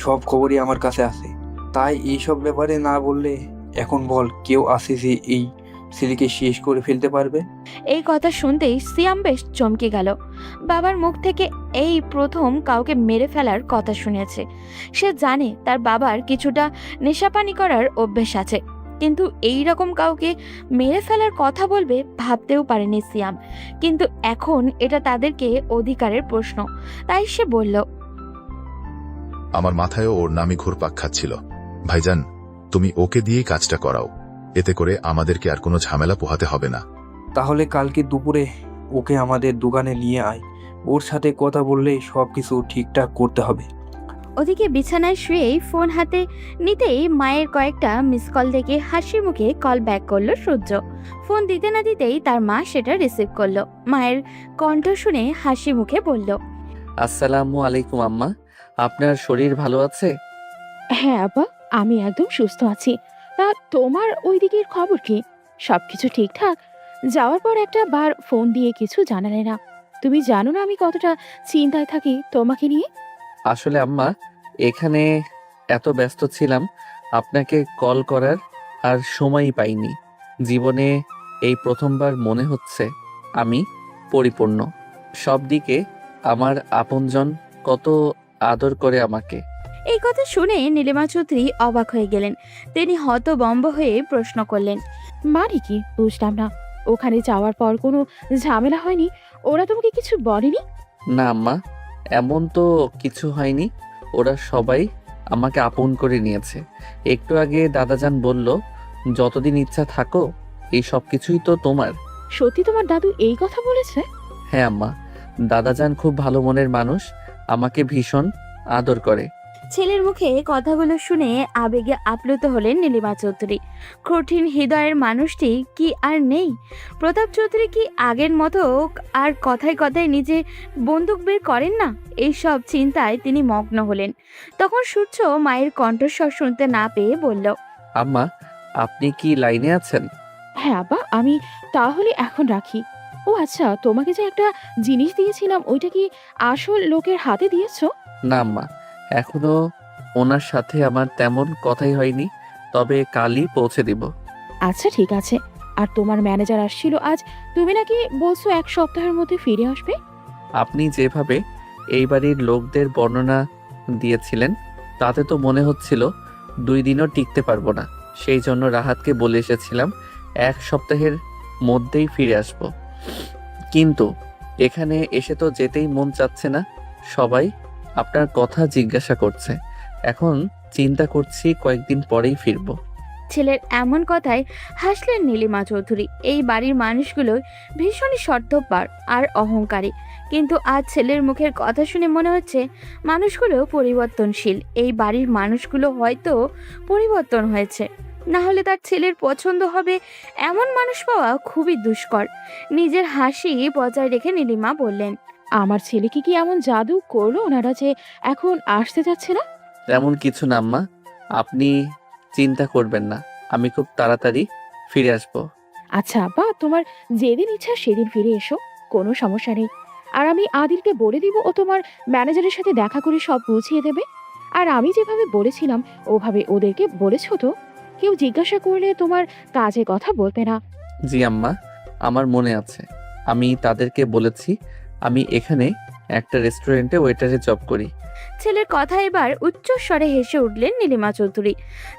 সব খবরই আমার কাছে আছে। তাই এইসব ব্যাপারে না বললে এখন বল, কেউ আছে যে এই ছেলেকে শেষ করে ফেলতে পারবে? এই কথা শুনতেই সিয়াম বেশ চমকে গেল। বাবার মুখ থেকে এই প্রথম কাউকে মেরে ফেলার কথা শুনেছে। সে জানে তার বাবার কিছুটা নেশাপানি করার অভ্যেস আছে, কিন্তু এই রকম কাউকে মেরে ফেলার কথা বলবে ভাবতেও পারেনি সিয়াম। কিন্তু এখন এটা তাদেরকে অধিকারের প্রশ্ন, তাই সে বলল, আমার মাথায়ও ওর নামই ঘুরপাক খাচ্ছিল। ভাইজান, তুমি ওকে দিয়েই কাজটা করাও, এতে করে আমাদেরকে আর কোনো ঝামেলা পোহাতে হবে না। তাহলে কালকে দুপুরে ওকে আমাদের দোকানে নিয়ে আয়, ওর সাথে কথা বললেই সব কিছু ঠিকঠাক করতে হবে। ওদিকে বিছানায় শুয়েই ফোন হাতে নিতেই মায়ের কয়েকটা মিস কল দেখে হাসি মুখে কল ব্যাক করলো সূর্য। ফোন দিতে না দিতেই তার মা সেটা রিসিভ করলো। মায়ের কণ্ঠ শুনে হাসি মুখে বলল, আসসালামু আলাইকুম আম্মা, আপনার শরীর ভালো আছে? হ্যাঁ আব্বা, আমি একদম সুস্থ আছি। তা তোমার ওই দিকের খবর কি? সবকিছু ঠিকঠাক? যাওয়ার পর একটা বার ফোন দিয়ে কিছু জানালে না। তুমি জানো না আমি কতটা চিন্তায় থাকি তোমাকে নিয়ে। আসলে আম্মা, এখানে এত ব্যস্ত ছিলাম আপনাকে কল করার আর সময়ই পাইনি। জীবনে এই প্রথমবার মনে হচ্ছে আমি পরিপূর্ণ। সব দিকে আমার আপনজন কত আদর করে আমাকে। এই কথা শুনে নীলিমা চৌধুরী অবাক হয়ে গেলেন। তিনি হতবম্ব হয়ে প্রশ্ন করলেন, মানে কি বুঝলাম না। ওখানে যাওয়ার পর কোনো ঝামেলা হয়নি? ওরা তোমাকে কিছু বলেনি? না আম্মা, এমন তো কিছু হয়নি। ওরা সবাই আমাকে আপন করে নিয়েছে। একটু আগে দাদাজান বলল, যতদিন ইচ্ছা থাকো, এই সব কিছুই তো তোমার। সত্যি তোমার দাদু এই কথা বলেছে? হ্যাঁ আম্মা, দাদাজান খুব ভালো মনের মানুষ, আমাকে ভীষণ আদর করে। ছেলের মুখে কথাগুলো শুনে আবেগে আপ্লুত হলেন নীলিমা চৌধুরী। কঠিন হৃদয়ের মানুষটি কি আর নেই? প্রতাপ চৌধুরী কি আগের মতো আর কথায় কথায় নিজে বন্দুক বের করেন না? এই সব চিন্তায় তিনি মগ্ন হলেন। তখন সূর্য মায়ের কণ্ঠস্বর শুনতে না পেয়ে বলল, আম্মা, আপনি কি লাইনে আছেন? হ্যাঁ আব্বা, আমি তাহলে এখন রাখি। ও আচ্ছা, তোমাকে যে একটা জিনিস দিয়েছিলাম ওইটা কি আসল লোকের হাতে দিয়েছো? না আম্মা, এখনো ওনার সাথে আমার তেমন কথাই হয়নি, তবে কালই পৌঁছে দিব। আচ্ছা ঠিক আছে। আর তোমার ম্যানেজার আসছিল আজ, তুমি নাকি বলছো 1 সপ্তাহের মধ্যে ফিরে আসবে? আপনি যেভাবে এই বাড়ির লোকদের বর্ণনা দিয়েছিলেন, তাতে তো মনে হচ্ছিল 2 দিনও টিকতে পারবো না। সেই জন্য রাহাতকে বলে এসেছিলাম 1 সপ্তাহের মধ্যেই ফিরে আসব। কিন্তু এখানে এসে তো যেতেই মন চাচ্ছে না। সবাই আপনার কথা জিজ্ঞাসা করছে। এখন চিন্তা করছি কয়েকদিন পরেই ফিরবো। ছেলের এমন কথায় হাসলেন নীলিমা চৌধুরী। এই বাড়ির মানুষগুলো ভীষণই স্বার্থপর আর অহংকারী, কিন্তু আজ ছেলের মুখের কথা শুনে মনে হচ্ছে মানুষগুলো পরিবর্তনশীল। এই বাড়ির মানুষগুলো হয়তো পরিবর্তন হয়েছে, না হলে তার ছেলের পছন্দ হবে এমন মানুষ পাওয়া খুবই দুষ্কর। নিজের হাসি বজায় রেখে নীলিমা বললেন, আমার ছেলেকে কি এমন জাদু করলো ওনারা যে এখন আসতে যাচ্ছে না? তেমন কিছু না আম্মা, আপনি চিন্তা করবেন না, আমি খুব তাড়াতাড়ি ফিরে আসবো। আচ্ছা আব্বা, তোমার যেদিন ইচ্ছা সেদিন ফিরে এসো, কোনো সমস্যা নেই। আর আমি আদিলকে বলে দিব, ও তোমার ম্যানেজারের সাথে দেখা করে সব বুঝিয়ে দেবে। আর আমি যেভাবে বলেছিলাম ওভাবে ওদেরকে বলেছো তো? কেউ জিজ্ঞাসা করলে তোমার কাজে কথা বলবে না। জি আম্মা, আমার মনে আছে। আমি তাদেরকে বলেছি আমি এখানে একটা রেস্টুরেন্টে ওয়েটারে জব করি। ছেলের কথা এবার উচ্চ স্বরে হেসে উঠলেন নীলিমা চৌধুরী।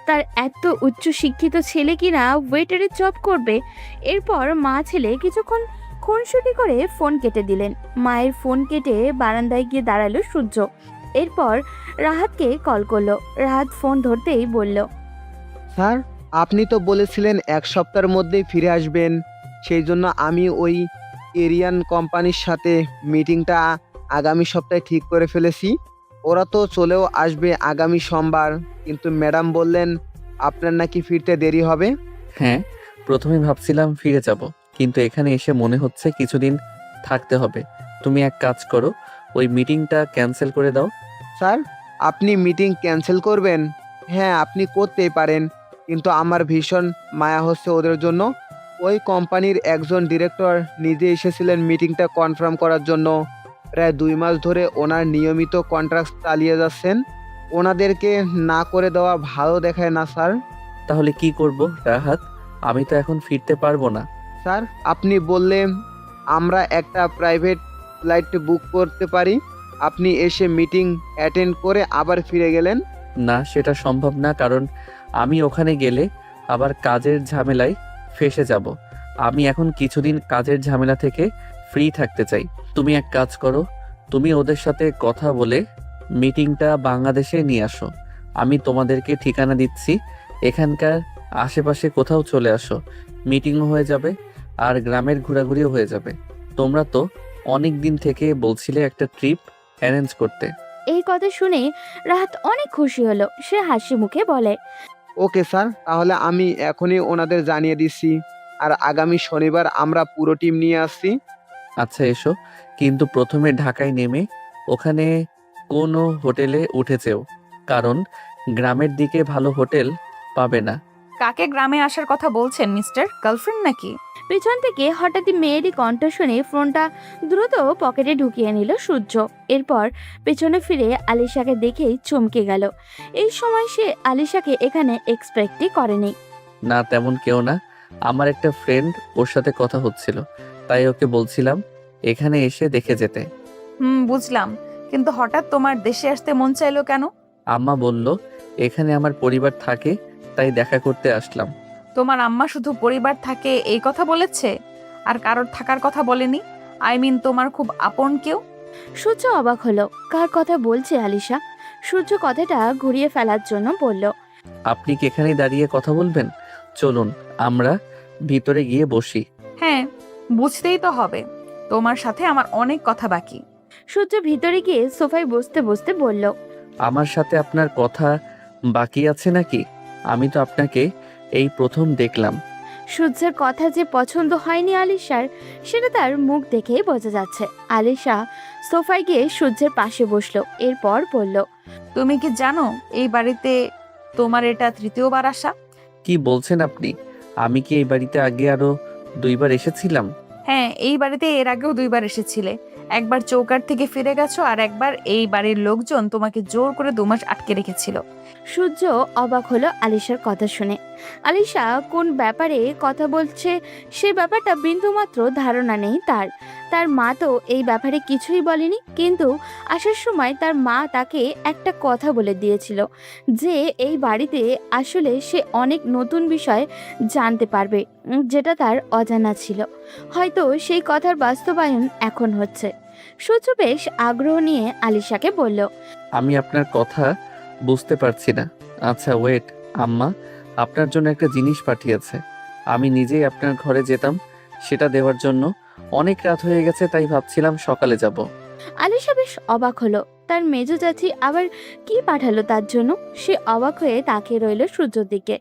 তার এত উচ্চ শিক্ষিত ছেলে কিনা ওয়েটারে জব করবে? এরপর মা ছেলে কিছুক্ষণ খুনসুটি করে ফোন কেটে দিলেন। মায়ের ফোন কেটে বারান্দায় গিয়ে দাঁড়ালো সূর্য। এরপর রাহাতকে কল করলো। রাহাত ফোন ধরতেই বলল, স্যার, আপনি তো বলেছিলেন 1 সপ্তাহের মধ্যেই ফিরে আসবেন। সেই জন্য আমি ওই এরিয়ান কোম্পানির সাথে মিটিংটা আগামী সপ্তাহে ঠিক করে ফেলেছি। ওরা তো চলেও আসবে আগামী সোমবার, কিন্তু ম্যাডাম বললেন আপনার নাকি ফিরতে দেরি হবে। হ্যাঁ, প্রথমে ভাবছিলাম ফিরে যাব, কিন্তু এখানে এসে মনে হচ্ছে কিছুদিন থাকতে হবে। তুমি এক কাজ করো, ওই মিটিংটা ক্যান্সেল করে দাও। স্যার, আপনি মিটিং ক্যান্সেল করবেন? হ্যাঁ, আপনি করতেই পারেন, কিন্তু আমার ভীষণ মায়া হচ্ছে ওদের জন্য। ওই কোম্পানির একজন ডিরেক্টর নিজে এসেছিলেন মিটিংটা কনফার্ম করার জন্য। প্রায় 2 মাস ধরে ওনার নিয়মিত কন্ট্রাক্ট চালিয়ে যাচ্ছেন। ওনাদেরকে না করে দেওয়া ভালো দেখায় না স্যার। তাহলে কি করব রাহাত? আমি তো এখন ফিরতে পারবো না। স্যার, আপনি বললেন আমরা একটা প্রাইভেট ফ্লাইট বুক করতে পারি। আপনি এসে মিটিং অ্যাটেন্ড করে আবার ফিরে গেলেন। না, সেটা সম্ভব না, কারণ আমি ওখানে গেলে আবার কাজের ঝামেলায় ফেঁসে যাব। আমি এখন কিছুদিন কাজের ঝামেলা থেকে ফ্রি থাকতে চাই। তুমি এক কাজ করো, তুমি ওদের সাথে কথা বলে মিটিংটা বাংলাদেশে নিয়ে আসো। আমি তোমাদেরকে ঠিকানা দিচ্ছি, এখানকার আশেপাশে কোথাও চলে আসো, মিটিংও হয়ে যাবে আর গ্রামের ঘোরাঘুরিও হয়ে যাবে। তোমরা তো অনেক দিন থেকে বলছিলে একটা ট্রিপ অ্যারেঞ্জ করতে। এই কথা শুনে রাহাত অনেক খুশি হলো। সে হাসি মুখে বলে, ওকে স্যার, তাহলে আমি এখনই ওনাদের জানিয়ে দিচ্ছি। আর আগামী শনিবার আমরা পুরো টিম নিয়ে আসছি। আচ্ছা এসো, কিন্তু প্রথমে ঢাকায় নেমে ওখানে কোনো হোটেলে উঠেছেও, কারণ গ্রামের দিকে ভালো হোটেল পাবে না। কাকে গ্রামে আসার কথা বলছেন মিস্টার? গার্লফ্রেন্ড নাকি? পেছন থেকে হঠাৎই মেয়েরই কণ্ঠ শুনে ফোনটা দ্রুত পকেটে ঢুকিয়ে নিল সূর্য। এরপর পেছনে ফিরে আলিশাকে দেখেই চমকে গেল। এই সময় সে আলিশাকে এখানে এক্সপেক্টই করেনি। না, তেমন কেউ না, আমার একটা ফ্রেন্ড, ওর সাথে কথা হচ্ছিল, তাই ওকে বলছিলাম এখানে এসে দেখে যেতে। বুঝলাম, কিন্তু হঠাৎ তোমার দেশে আসতে মন চাইলো কেন? আম্মা বলল এখানে আমার পরিবার থাকে, তাই দেখা করতে আসলাম। তোমার আম্মা শুধু পরিবার থাকে এই কথা বলেছে, আর কারোর থাকার কথা বলেনি? আই মিন তোমার খুব আপন কেউ? সূর্য অবাক হলো, কার কথা বলছে আলিশা। সূর্য কথাটা ঘুরিয়ে ফেলার জন্য বলল, আপনি কি এখানেই দাঁড়িয়ে কথা বলবেন? চলুন আমরা ভিতরে গিয়ে বসি। হ্যাঁ, বুঝতেই তো হবে, তোমার সাথে আমার অনেক কথা বাকি। সূর্য ভিতরে গিয়ে সোফায় বসতে বসতে বলল, আমার সাথে আপনার কথা বাকি আছে নাকি? আমি তো আপনাকে এই প্রথম দেখলাম। সূর্যের কথা যে পছন্দ হয়নি আলিশার, সেটা তার মুখ দেখেই বোঝা যাচ্ছে। আলিশা সোফায় গিয়ে সূর্যের পাশে বসলো, এরপর বলল, তুমি কি জানো এই বাড়িতে তোমার এটা তৃতীয়বার আসা? কি বলছেন আপনি? আমি কি এই বাড়িতে আগে আরো 2বার এসেছিলাম? হ্যাঁ, এই বাড়িতে এর আগেও 2বার এসেছিলে। একবার চৌকার থেকে ফিরে গেছো, আর একবার এই বাড়ির লোকজন তোমাকে জোর করে 2 মাস আটকে রেখেছিল। সূর্য অবাক হলো আলিশার কথা শুনে। আলিশা কোন ব্যাপারে কথা বলছে সে ব্যাপারটা বিন্দুমাত্র ধারণা নেই তার। তার মা তো এই ব্যাপারে কিছুই বলেনি, কিন্তু আসার সময় তার মা তাকে একটা কথা বলে দিয়েছিল যে এই বাড়িতে আসলে সে অনেক নতুন বিষয় জানতে পারবে, যেটা তার অজানা ছিল। হয়তো সেই কথার বাস্তবায়ন এখন হচ্ছে। সূর্য বেশ আগ্রহ নিয়ে আলিশাকে বলল, আমি আপনার কথা বুঝতে পারছি না। আচ্ছা ওয়েট, আম্মা আপনার জন্য একটা জিনিস পাঠিয়েছে। আমি নিজেই আপনার ঘরে যেতাম সেটা দেওয়ার জন্য। অনেক রাত হয়ে গেছে, তাই ভাবছিলাম সকালে যাব। আলিশা বেশ অবাক হলো, তার মেজো চাচি আবার কি পাঠালো তার জন্য। সে অবাক হয়ে তাকিয়ে রইল সূর্যর দিকে।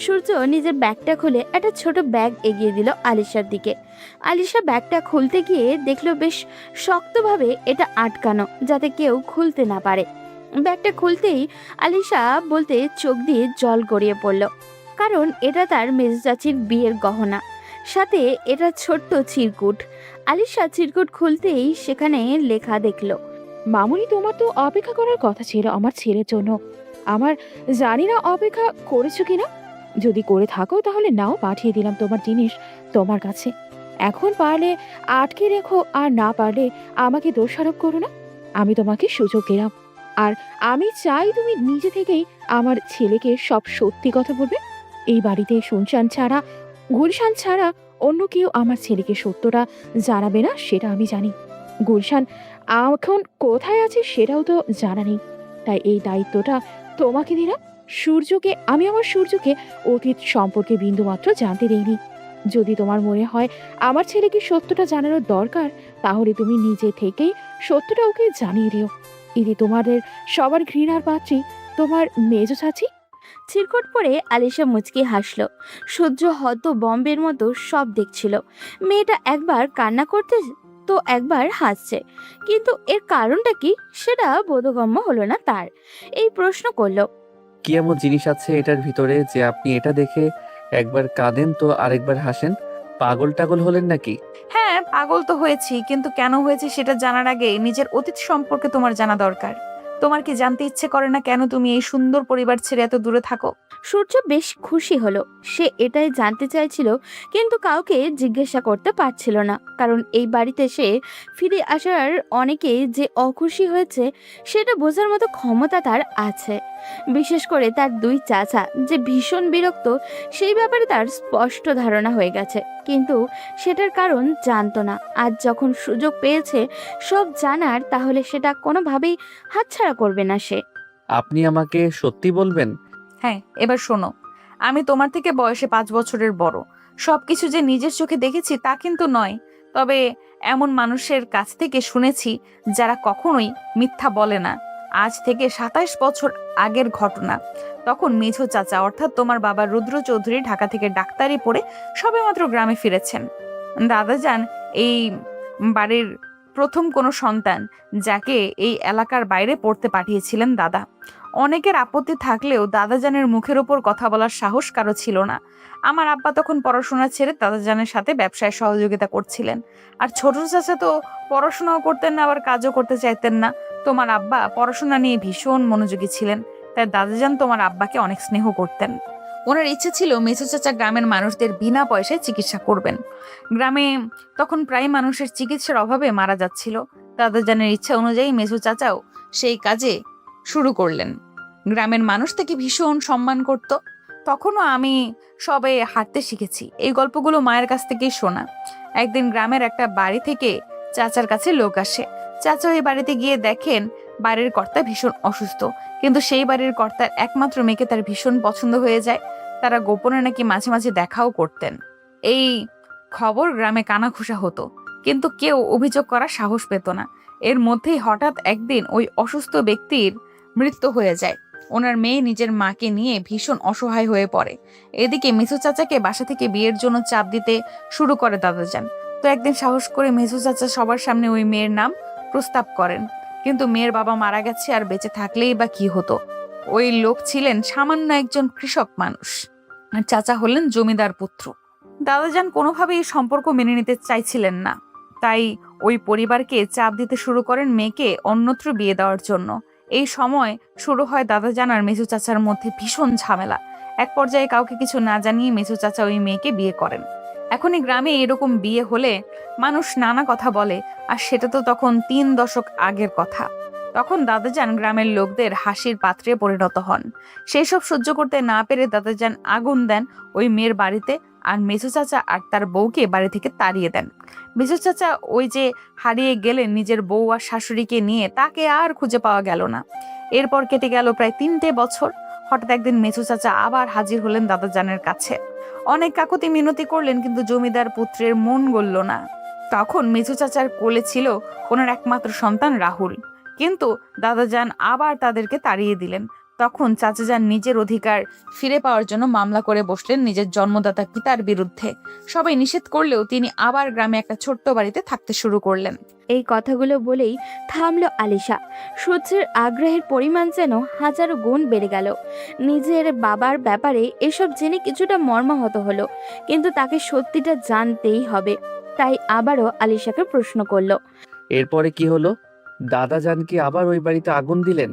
সূর্য নিজের ব্যাগটা খুলে একটা ছোট ব্যাগ এগিয়ে দিল আলিশার দিকে। আলিশা ব্যাগটা খুলতে গিয়ে দেখলো বেশ শক্তভাবে এটা আটকানো, যাতে কেউ খুলতে না পারে। ব্যাগটা খুলতেই আলিশা বলতে চোখ দিয়ে জল গড়িয়ে পড়ল, কারণ এটা তার মেজো চাচির বিয়ের গহনা, সাথে এটা ছোট্ট চিরকুট। আলিশা চিরকুট খুলতেই সেখানে লেখা দেখলো, মামুনি, তোমার তো অপেক্ষা করার কথা ছিল আমার ছেলের জন্য। আমার জানি না অপেক্ষা করেছো কিনা। যদি করে থাকো তাহলে নাও, পাঠিয়ে দিলাম তোমার জিনিস তোমার কাছে। এখন পারলে আটকে রেখো, আর না পারলে আমাকে দোষারোপ করো না। আমি তোমাকে সুযোগ দিলাম, আর আমি চাই তুমি নিজে থেকেই আমার ছেলেকে সব সত্যি কথা বলবে। এই বাড়িতে শুনশান ছাড়া, গুলশান ছাড়া অন্য কেউ আমার ছেলেকে সত্যটা জানাবে না, সেটা আমি জানি। গুলশান এখন কোথায় আছে সেটাও তো জানা নেই, তাই এই দায়িত্বটা তোমাকে দিলাম। আমি আমার সূর্যকে অতীত সম্পর্কে বিন্দুমাত্র জানতে দেইনি। যদি তোমার মনে হয় আমার ছেলেকে সত্যটা জানানোর দরকার, তাহলে তুমি নিজে থেকেই সত্যটা ওকে জানিয়ে দিও। এতে তোমাদের সবার ঘৃণার পাত্রী তোমার মেজো চাচি। চিরকুট পরে আলিশা মুচকি হাসলো। সূর্য হয়তো বম্বের মতো সব দেখছিল। মেয়েটা একবার কান্না করতে তো একবার হাসছে, কিন্তু এর কারণটা কি সেটা বোধগম্য হলো না তার। এই প্রশ্ন করলো, কি এমন জিনিস আছে এটার ভিতরে যে আপনি এটা দেখে একবার কাঁদেন তো আরেকবার হাসেন? পাগল টাগল হলেন নাকি? হ্যাঁ, পাগল তো হয়েছি, কিন্তু কেন হয়েছে সেটা জানার আগে নিজের অতীত সম্পর্কে তোমার জানা দরকার। তোমার কি জানতে ইচ্ছে করে না কেন তুমি এই সুন্দর পরিবার ছেড়ে এত দূরে থাকো? সূর্য বেশ খুশি হলো। সে এটাই জানতে চাইছিল, কিন্তু কাউকে জিজ্ঞাসা করতে পারছিল না, কারণ এই বাড়িতে সে ফিরে আসার অনেকে যে অখুশি হয়েছে সেটা বোঝার মতো ক্ষমতা তার আছে। বিশেষ করে তার 2 চাচা যে ভীষণ বিরক্ত, সেই ব্যাপারে তার স্পষ্ট ধারণা হয়ে গেছে, কিন্তু সেটার কারণ জানতো না। আজ যখন সুযোগ পেয়েছে সব জানার, তাহলে সেটা কোনোভাবেই হাতছাড়া করবে না সে। আপনি আমাকে সত্যি বলবেন? হ্যাঁ, এবার শোনো, আমি তোমার থেকে বয়সে 5 বছরের বড়। সবকিছু যে নিজের চোখে দেখেছি তা কিন্তু নয়, তবে এমন মানুষের কাছ থেকে শুনেছি যারা কখনোই মিথ্যা বলে না। আজ থেকে 27 বছর আগের ঘটনা। তখন মেঝো চাচা অর্থাৎ তোমার বাবা রুদ্র চৌধুরী ঢাকা থেকে ডাক্তারি পড়ে সবেমাত্র গ্রামে ফিরেছেন। দাদাজান এই বাড়ির প্রথম কোনো সন্তান, যাকে এই এলাকার বাইরে পড়তে পাঠিয়েছিলেন দাদা। অনেকের আপত্তি থাকলেও দাদাজানের মুখের ওপর কথা বলার সাহস কারো ছিল না। আমার আব্বা তখন পড়াশোনা ছেড়ে দাদাজানের সাথে ব্যবসায় সহযোগিতা করছিলেন। আর ছোট চাচা তো পড়াশোনাও করতেন না, আবার কাজও করতে চাইতেন না। তোমার আব্বা পড়াশোনা নিয়ে ভীষণ মনোযোগী ছিলেন, তাই দাদাজান তোমার আব্বাকে অনেক স্নেহ করতেন। ওনার ইচ্ছে ছিল মেঝো চাচা গ্রামের মানুষদের বিনা পয়সায় চিকিৎসা করবেন। গ্রামে তখন প্রায় মানুষের চিকিৎসার অভাবে মারা যাচ্ছিল। দাদাজানের ইচ্ছা অনুযায়ী মেঝো চাচাও সেই কাজে শুরু করলেন। গ্রামের মানুষ তাকে ভীষণ সম্মান করত। তখনও আমি সবে হাঁটতে শিখেছি। এই গল্পগুলো মায়ের কাছ থেকেই শোনা। একদিন গ্রামের একটা বাড়ি থেকে চাচার কাছে লোক আসে। চাচা ওই বাড়িতে গিয়ে দেখেন বাড়ির কর্তা ভীষণ অসুস্থ, কিন্তু সেই বাড়ির কর্তার একমাত্র মেয়েকে তার ভীষণ পছন্দ হয়ে যায়। তারা গোপনে নাকি মাঝে মাঝে দেখাও করতেন। এই খবর গ্রামে কানাঘুষা হতো, কিন্তু কেউ অভিযোগ করার সাহস পেত না। এর মধ্যেই হঠাৎ একদিন ওই অসুস্থ ব্যক্তির মৃত্যু হয়ে যায়। ওনার মেয়ে নিজের মাকে নিয়ে ভীষণ অসহায় হয়ে পড়ে। এদিকে মেঝো চাচাকে বাসা থেকে বিয়ের জন্য চাপ দিতে শুরু করে দাদাজান। তো একদিন সাহস করে মেঝো চাচা সবার সামনে ওই মেয়ের নাম প্রস্তাব করেন। কিন্তু মেয়ের বাবা মারা গেছে, আর বেঁচে থাকলেই বা কি হতো। ওই লোক ছিলেন সামান্য একজন কৃষক মানুষ, আর চাচা হলেন জমিদার পুত্র। দাদাজান কোনোভাবেই এই সম্পর্ক মেনে নিতে চাইছিলেন না, তাই ওই পরিবারকে চাপ দিতে শুরু করেন মেয়েকে অন্যত্র বিয়ে দেওয়ার জন্য। এই সময় শুরু হয় দাদাজান আর মেঝো চাচার মধ্যে ভীষণ ঝামেলা। এক পর্যায়ে কাউকে কিছু না জানিয়ে মেঝো চাচা ওই মেয়েকে বিয়ে করেন। এখনই গ্রামে এরকম বিয়ে হলে মানুষ নানা কথা বলে, আর সেটা তো তখন 3 দশক আগের কথা। তখন দাদাজান গ্রামের লোকদের হাসির পাত্রে পরিণত হন। সেই সব সহ্য করতে না পেরে দাদাজান আগুন দেন ওই মেয়ের বাড়িতে, আর মেঝো চাচা আর তার বউকে বাড়ি থেকে তাড়িয়ে দেন। মেঝো চাচা ওই যে হারিয়ে গেলেন নিজের বউ আর শাশুড়িকে নিয়ে, তাকে আর খুঁজে পাওয়া গেল না। এরপর কেটে গেল প্রায় 3টে বছর। হঠাৎ একদিন মেঝো চাচা আবার হাজির হলেন দাদাজানের কাছে। অনেক কাকুতি মিনতি করলেন, কিন্তু জমিদার পুত্রের মন গলল না। তখন মেঝো চাচার কোলে ছিল ওনার একমাত্র সন্তান রাহুল, কিন্তু দাদাজান আবার তাদেরকে তাড়িয়ে দিলেন। তখন চাচাজান নিজের অধিকার ফিরে পাওয়ার জন্য মামলা করে বসলেন নিজের জন্মদাতা পিতার বিরুদ্ধে। সবাই নিষেধ করলেও তিনি আবার গ্রামে একটা ছোট্ট বাড়িতে থাকতে শুরু করলেন। এই কথাগুলো বলেই থামলো আলিশা। সূর্যের আগ্রহের পরিমাণ যেন হাজারো গুণ বেড়ে গেল। নিজের বাবার ব্যাপারে এসব জেনে কিছুটা মর্মাহত হলো, কিন্তু তাকে সত্যিটা জানতেই হবে। তাই আবারও আলিশাকে প্রশ্ন করলো। এরপরে কি হলো? দাদাজান কি আবার ওই বাড়িতে আগুন দিলেন?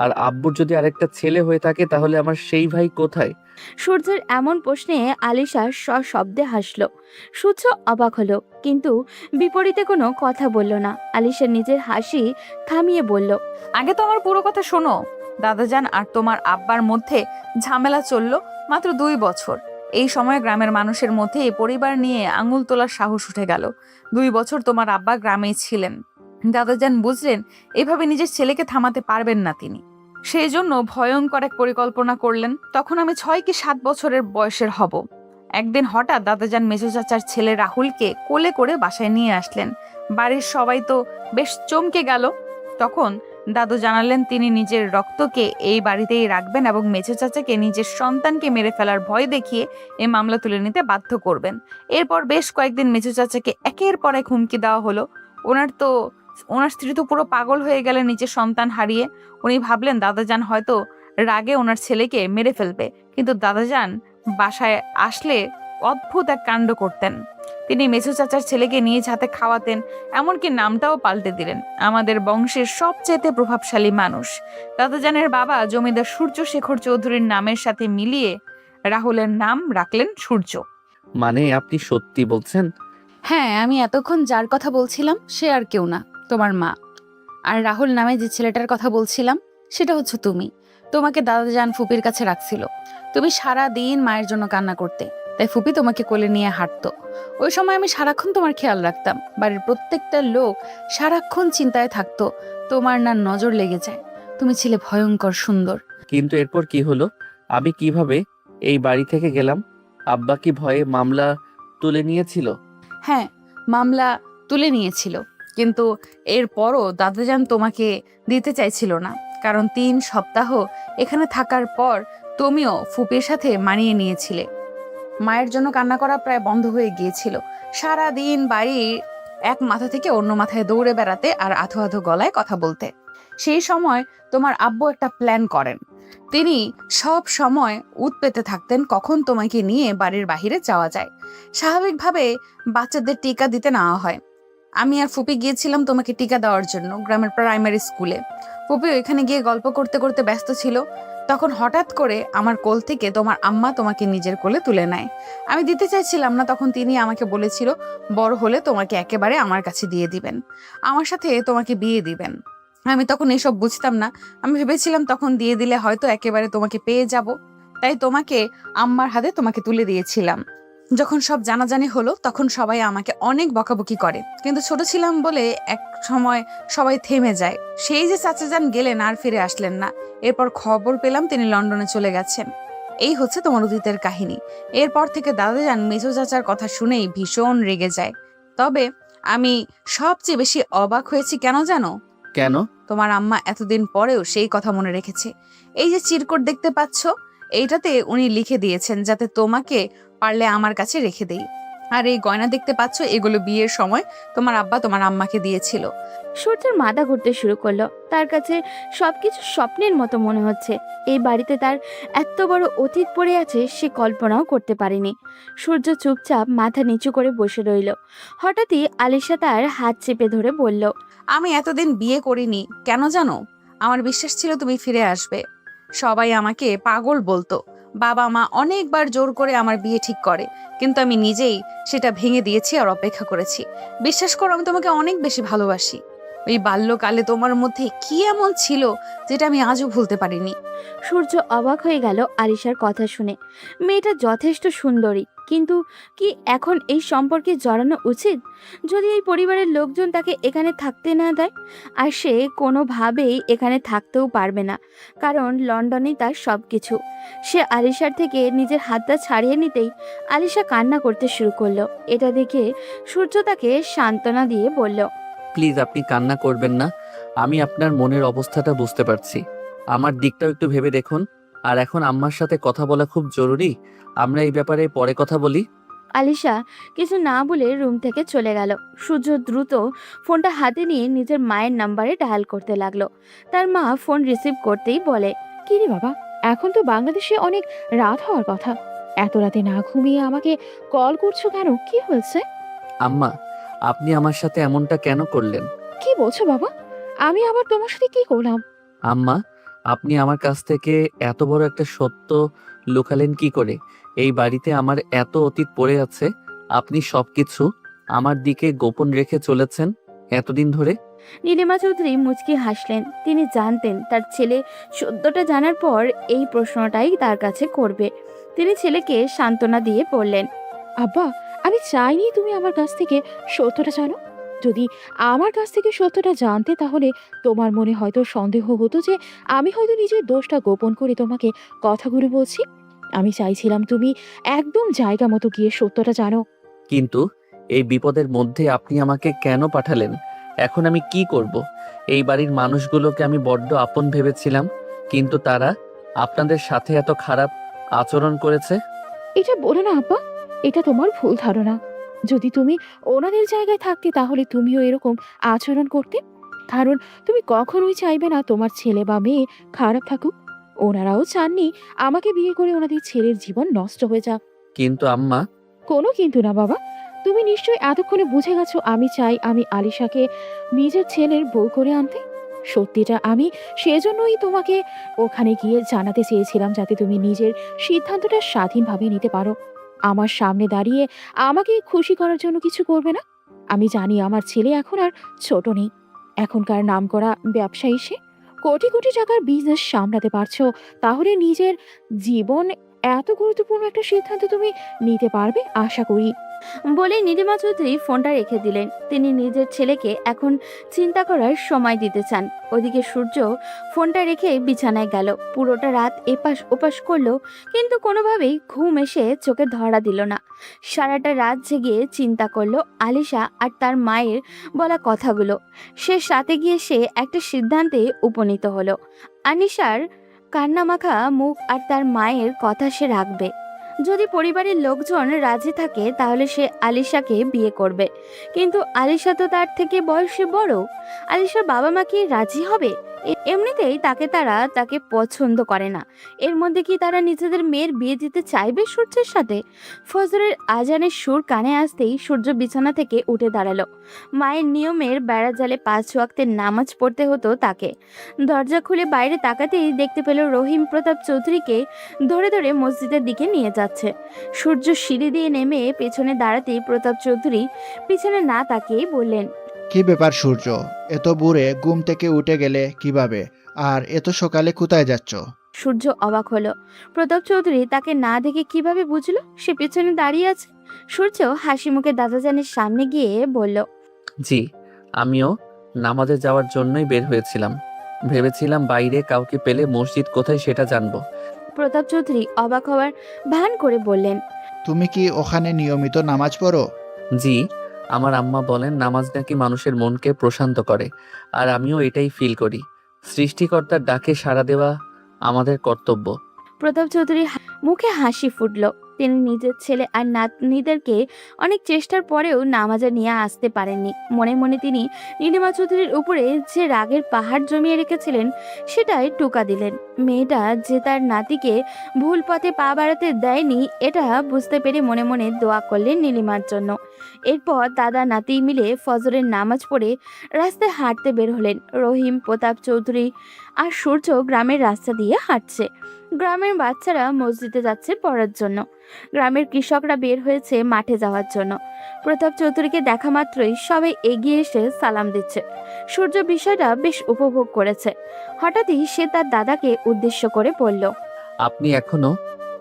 আর আব্বুর যদি আরেকটা ছেলে হয়ে থাকে, তাহলে আমার সেই ভাই কোথায়? সূর্যের এমন প্রশ্নে আলিশা সশব্দে হাসলো। সূর্য অবাক হলো, কিন্তু বিপরীতে কোনো কথা বলল না। আলিশা নিজের হাসি থামিয়ে বলল, আগে তো আমার পুরো কথা শোনো। দাদাজান আর তোমার আব্বার মধ্যে ঝামেলা চললো মাত্র 2 বছর। এই সময় গ্রামের মানুষের মধ্যে এই পরিবার নিয়ে আঙুল তোলার সাহস উঠে গেল। 2 বছর তোমার আব্বা গ্রামেই ছিলেন। দাদাজান বুঝলেন এভাবে নিজের ছেলেকে থামাতে পারবেন না তিনি। সেই জন্য ভয়ঙ্কর এক পরিকল্পনা করলেন। তখন আমি 6 কি 7 বছরের বয়সের হব। একদিন হঠাৎ দাদাজান মেঝো চাচার ছেলে রাহুলকে কোলে করে বাসায় নিয়ে আসলেন। বাড়ির সবাই তো বেশ চমকে গেল। তখন দাদু জানালেন তিনি নিজের রক্তকে এই বাড়িতেই রাখবেন এবং মেঝো চাচাকে নিজের সন্তানকে মেরে ফেলার ভয় দেখিয়ে এই মামলা তুলে নিতে বাধ্য করবেন। এরপর বেশ কয়েকদিন মেঝো চাচাকে একের পর এক হুমকি দেওয়া হলো। ওনার স্ত্রী তো পুরো পাগল হয়ে গেলেন নিজের সন্তান হারিয়ে। উনি ভাবলেন দাদাজান হয়তো রাগে ওনার ছেলেকে মেরে ফেলবে, কিন্তু দাদাজান বাসায় আসলে অদ্ভুত এক কাণ্ড করতেন। তিনি মেঝো চাচার ছেলেকে নিজ হাতে খাওয়াতেন, এমনকি নামটাও পাল্টে দিলেন। আমাদের বংশের সবচেয়ে প্রভাবশালী মানুষ দাদাজানের বাবা জমিদার সূর্য শেখর চৌধুরীর নামের সাথে মিলিয়ে রাহুলের নাম রাখলেন সূর্য। মানে আপনি সত্যি বলছেন? হ্যাঁ, আমি এতক্ষণ যার কথা বলছিলাম সে আর কেউ না, তোমার মা। আর রাহুল নামে যে ছেলেটার কথা বলছিলাম সেটা হচ্ছে তুমি। তোমাকে দাদাজান ফুপির কাছে রাখছিল। তুমি সারা দিন মায়ের জন্য কান্না করতে, তাই ফুপি তোমাকে কোলে নিয়ে হাঁটতো। ওই সময় আমি সারাক্ষণ তোমার খেয়াল রাখতাম। বাড়ির প্রত্যেকটা লোক সারাক্ষণ চিন্তায় থাকতো তোমার না নজর লেগে যায়। তুমি ছিলে ভয়ঙ্কর সুন্দর। কিন্তু এরপর কি হলো? আমি কিভাবে এই বাড়ি থেকে গেলাম। আব্বা কি ভয়ে মামলা তুলে নিয়েছিল? হ্যাঁ, মামলা তুলে নিয়েছিল, কিন্তু এরপরও দাদাজান তোমাকে দিতে চাইছিল না, কারণ 3 সপ্তাহ এখানে থাকার পর তুমিও ফুপির সাথে মানিয়ে নিয়েছিলে। মায়ের জন্য কান্না করা প্রায় বন্ধ হয়ে গিয়েছিল। সারা দিন বাড়ির এক মাথা থেকে অন্য মাথায় দৌড়ে বেড়াতে আর আধো আধো গলায় কথা বলতে। সেই সময় তোমার আব্বু একটা প্ল্যান করেন। তিনি সব সময় উৎ পেতে থাকতেন কখন তোমাকে নিয়ে বাড়ির বাহিরে যাওয়া যায়। স্বাভাবিকভাবে বাচ্চাদের টিকা দিতে নেওয়া হয়। আমি আর ফুপি গিয়েছিলাম তোমাকে টিকা দেওয়ার জন্য গ্রামের প্রাইমারি স্কুলে। ফুপি ওইখানে গিয়ে গল্প করতে করতে ব্যস্ত ছিল। তখন হঠাৎ করে আমার কোল থেকে তোমার আম্মা তোমাকে নিজের কোলে তুলে নেয়। আমি দিতে চাইছিলাম না, তখন তিনি আমাকে বলেছিল বড় হলে তোমাকে একেবারে আমার কাছে দিয়ে দিবেন, আমার সাথে তোমাকে বিয়ে দিবেন। আমি তখন এসব বুঝতাম না। আমি ভেবেছিলাম তখন দিয়ে দিলে হয়তো একেবারে তোমাকে পেয়ে যাব, তাই তোমাকে আম্মার হাতে তোমাকে তুলে দিয়েছিলাম। যখন সব জানাজানি হলো তখন সবাই আমাকে অনেক বকাবকি করে, কিন্তু ছোট ছিলাম বলে এক সময় সবাই থেমে যায়। সেই যে চাচাজান গেলেন আর ফিরে আসলেন না। এরপর খবর পেলাম তিনি লন্ডনে চলে গেছেন। এই হচ্ছে তোমার অতীতের কাহিনী। এরপর থেকে দাদাজান মেজো চাচার কথা শুনেই ভীষণ রেগে যায়। তবে আমি সবচেয়ে বেশি অবাক হয়েছি কেন জানো? কেন? তোমার আম্মা এতদিন পরেও সেই কথা মনে রেখেছে। এই যে চিরকুট দেখতে পাচ্ছ, এইটাতে উনি লিখে দিয়েছেন যাতে তোমাকে পারলে আমার কাছে রেখে দেই। আর এই গয়না দেখতে পাচ্ছ, এগুলো বিয়ের সময় তোমার আব্বা তোমার আম্মাকে দিয়েছিল। সূর্যের মাথা ঘুরতে শুরু করলো। তার কাছে সবকিছু স্বপ্নের মতো মনে হচ্ছে। এই বাড়িতে তার এত বড় অতীত পড়ে আছে সে কল্পনাও করতে পারেনি। সূর্য চুপচাপ মাথা নিচু করে বসে রইল। হঠাৎই আলিশা তার হাত চেপে ধরে বলল, আমি এতদিন বিয়ে করিনি কেন জানো? আমার বিশ্বাস ছিল তুমি ফিরে আসবে। সবাই আমাকে পাগল বলতো। বাবা মা অনেকবার জোর করে আমার বিয়ে ঠিক করে, কিন্তু আমি নিজেই সেটা ভেঙে দিয়েছি আর অপেক্ষা করেছি। বিশ্বাস করো, আমি তোমাকে অনেক বেশি ভালোবাসি। ওই বাল্যকালে তোমার মধ্যে কি এমন ছিল যেটা আমি আজও ভুলতে পারিনি। সূর্য অবাক হয়ে গেল আলিশার কথা শুনে। মেয়েটা যথেষ্ট সুন্দরী, কিন্তু কি এখন এই সম্পর্কে জড়ানো উচিত? যদি এই পরিবারের লোকজন তাকে এখানে থাকতে না দেয়, আর সে কোনোভাবেই এখানে থাকতেও পারবে না, কারণ লন্ডনেই তার সব কিছু। সে আলিশার থেকে নিজের হাতটা ছাড়িয়ে নিতেই আলিশা কান্না করতে শুরু করলো। এটা দেখে সূর্য তাকে সান্ত্বনা দিয়ে বলল, প্লিজ আপনি কান্না করবেন না। আমি আপনার মনের অবস্থাটা বুঝতে পারছি। আমার দিকটাও একটু ভেবে দেখুন। আর এখন আম্মার সাথে কথা বলা খুব জরুরি। আমরা এই ব্যাপারে পরে কথা বলি। আলিশা কিছু না বলে রুম থেকে চলে গেল। সূর্য দ্রুত ফোনটা হাতে নিয়ে নিজের মায়ের নাম্বারে ডায়াল করতে লাগলো। তার মা ফোন রিসিভ করতেই বলে, কি রে বাবা, এখন তো বাংলাদেশে অনেক রাত হওয়ার কথা, এত রাতে না ঘুমিয়ে আমাকে কল করছো কেন? কি হয়েছে? আম্মা, আপনি আমার সাথে এমনটা কেন করলেন? কি বলছো বাবা? আমি আবার তোমার সাথে কি করলাম? আম্মা, আপনি আমার কাছ থেকে এত বড় একটা সত্য লুকালেন কি করে? এই বাড়িতে আমার এত অতীত পড়ে আছে, আপনি সবকিছু আমার দিকে গোপন রেখে চলেছেন এতদিন ধরে। নীলিমা চৌধুরী মুচকি হাসলেন। তিনি জানতেন তার ছেলে সত্যটা জানার পর এই প্রশ্নটাই তার কাছে করবে। তিনি ছেলেকে সান্ত্বনা দিয়ে বললেন, আব্বা, আমি চাইনি তুমি আমার কাছ থেকে সত্যটা জানো। যদি আমার কাছ থেকে সত্যটা জানতে, তাহলে তোমার মনে হয়তো সন্দেহ হতো যে আমি হয়তো নিজের দোষটা গোপন করে তোমাকে কথাগুলো বলছি। আমি চাইছিলাম তুমি একদম জায়গা মতো গিয়ে সত্যটা জানো। কিন্তু এই বিপদের মধ্যে আপনি আমাকে কেন পাঠালেন? এখন আমি কি করব? এই বাড়ির মানুষগুলোকে আমি বড্ড আপন ভেবেছিলাম, কিন্তু তারা আপনাদের সাথে এত খারাপ আচরণ করেছে। এটা বলো না আব্বা, এটা তোমার ভুল ধারণা। যদি তুমি ওনাদের জায়গায় থাকতে, তাহলে তুমিও এরকম আচরণ করতে, কারণ তুমি কখনোই চাইবে না তোমার ছেলে বা মেয়ে খারাপ থাকুক। ওনারাও চাননি আমাকে বিয়ে করে ওনাদের ছেলের জীবন নষ্ট হয়ে যাক। কিন্তু আম্মা। কোনো কিন্তু না বাবা, তুমি নিশ্চয়ই এতক্ষণে বুঝে গেছো আমি চাই আমি আলিশাকে নিজের ছেলের বউ করে আনতে। সত্যিটা আমি সেজন্যই তোমাকে ওখানে গিয়ে জানাতে চেয়েছিলাম, যাতে তুমি নিজের সিদ্ধান্তটা স্বাধীনভাবে নিতে পারো। আমার সামনে দাঁড়িয়ে আমাকে খুশি করার জন্য কিছু করবে না। আমি জানি আমার ছেলে এখন আর ছোট নেই, এখনকার নামকরা ব্যবসায়ী, সে কোটি কোটি টাকার বিজনেস সামলাতে পারছো। তাহলে নিজের জীবন এত গুরুত্বপূর্ণ একটা সিদ্ধান্ত তুমি নিতে পারবে আশা করি। বলে নীলিমা চৌধুরী ফোনটা রেখে দিলেন। তিনি নিজের ছেলেকে এখন চিন্তা করার সময় দিতে চান। ওদিকে সূর্য ফোনটা রেখে বিছানায় গেল। পুরোটা রাত এপাশ ওপাশ করলো, কিন্তু কোনোভাবেই ঘুম এসে চোখে ধরা দিল না। সারাটা রাত জেগে চিন্তা করলো আলিশা আর তার মায়ের বলা কথাগুলো। সে সাথে গিয়ে সে একটা সিদ্ধান্তে উপনীত হলো। আনিশার কান্নামাখা মুখ আর তার মায়ের কথা সে রাখবে। যদি পরিবারের লোকজন রাজি থাকে তাহলে সে আলিশাকে বিয়ে করবে, কিন্তু আলিশা তো তার থেকে বয়সে বড়। আলিশার বাবা মা কি রাজি হবে? এমনিতেই তাকে পছন্দ করে না। এর মধ্যে কি তারা নিজেদের মেয়ের বিয়ে দিতে চাইবে সূর্যের সাথে? ফজরের আজানের সুর কানে আসতেই সূর্য বিছানা থেকে উঠে দাঁড়ালো। মায়ের নিয়মের বেড়া জালে 5 ওয়াক্তের নামাজ পড়তে হতো তাকে। দরজা খুলে বাইরে তাকাতেই দেখতে পেল রহিম প্রতাপ চৌধুরীকে ধরে ধরে মসজিদের দিকে নিয়ে যাচ্ছে। সূর্য সিঁড়ি দিয়ে নেমে পেছনে দাঁড়াতেই প্রতাপ চৌধুরী পিছনে না তাকিয়ে বললেন, কি ব্যাপার সূর্য, এত ভোরে ঘুম থেকে উঠে গেলে কিভাবে, আর এত সকালে কোথায় যাচ্ছ? সূর্য অবাক হলো। প্রতাপ চৌধুরী তাকে না দেখে কিভাবে বুঝলো সে পিছনে দাঁড়িয়ে আছে? সূর্য হাসি মুখে দাদাজানের সামনে গিয়ে বলল, জি, আমিও নামাজে যাওয়ার জন্যই বের হয়েছিলাম। ভেবেছিলাম বাইরে কাউকে পেলে মসজিদ কোথায় সেটা জানবো। প্রতাপ চৌধুরী অবাক হওয়ার ভান করে বললেন, তুমি কি ওখানে নিয়মিত নামাজ পড়ো? জি, আমার আম্মা বলেন নামাজ নাকি মানুষের মনকে প্রশান্ত করে, আর আমিও এটাই ফিল করি। সৃষ্টিকর্তার ডাকে সাড়া দেওয়া আমাদের কর্তব্য। প্রতাপ চৌধুরীর মুখে হাসি ফুটল। তিনি নিজের ছেলে আর নাতনিদেরকে অনেক চেষ্টার পরেও নামাজে নিয়ে আসতে পারেননি। মনে মনে তিনি নীলিমা চৌধুরীর উপরে যে রাগের পাহাড় জমিয়ে রেখেছিলেন সেটাই টোকা দিলেন। মেয়েটা যে তার নাতিকে ভুল পথে পা বাড়াতে দেয়নি এটা বুঝতে পেরে মনে মনে দোয়া করলেন নীলিমার জন্য। এরপর দাদা নাতি মিলে ফজরের নামাজ পড়ে রাস্তায় হাঁটতে বের হলেন। রহিম, প্রতাপ চৌধুরী আর সূর্য গ্রামের রাস্তা দিয়ে হাঁটছে। গ্রামের বাচ্চারা মসজিদে যাচ্ছে পড়ার জন্য। গ্রামের কৃষকরা বের হয়েছে মাঠে যাওয়ার জন্য। প্রতাপ চৌধুরীকে দেখা মাত্রই সবাই এগিয়ে এসে সালাম দিচ্ছে। সূর্য বিষয়টা বেশ উপভোগ করেছে। হঠাৎই সে তার দাদাকে উদ্দেশ্য করে বলল, আপনি এখনো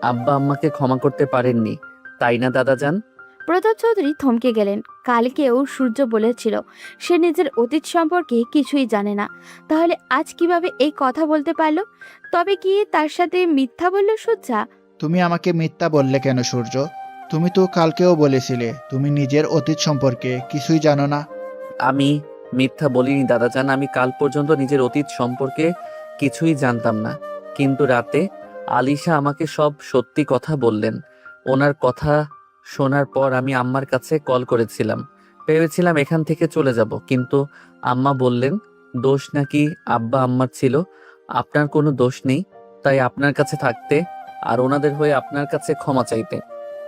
আব্বা আম্মাকে ক্ষমা করতে পারেননি, তাই না দাদাজান? প্রতাপ চৌধুরী থমকে গেলেন। কালকেও সূর্য বলেছিল সে নিজের অতীত সম্পর্কে কিছুই জানে না, তাহলে আজ কিভাবে এই কথা বলতে পারলো? তবে কি তার সাথে মিথ্যা বলল সূর্যা? তুমি আমাকে মিথ্যা বললে কেন সূর্য? তুমি তো কালকেও বলেছিলে তুমি নিজের অতীত সম্পর্কে কিছুই জানো না। আমি মিথ্যা বলিনি দাদাজান, আমি কাল পর্যন্ত নিজের অতীত সম্পর্কে কিছুই জানতাম না, কিন্তু রাতে আলিশা আমাকে সব সত্যি কথা বললেন। ওনার কথা শোনার পর আমি আম্মার কাছে কল করেছিলাম। ভেবেছিলাম এখান থেকে চলে যাব, কিন্তু আম্মা বললেন দোষ নাকি আব্বা আম্মার ছিল। আপনার কোনো দোষ নেই, তাই আপনার কাছে থাকতে আর ওনাদের হয়ে আপনার কাছে ক্ষমা চাইতে।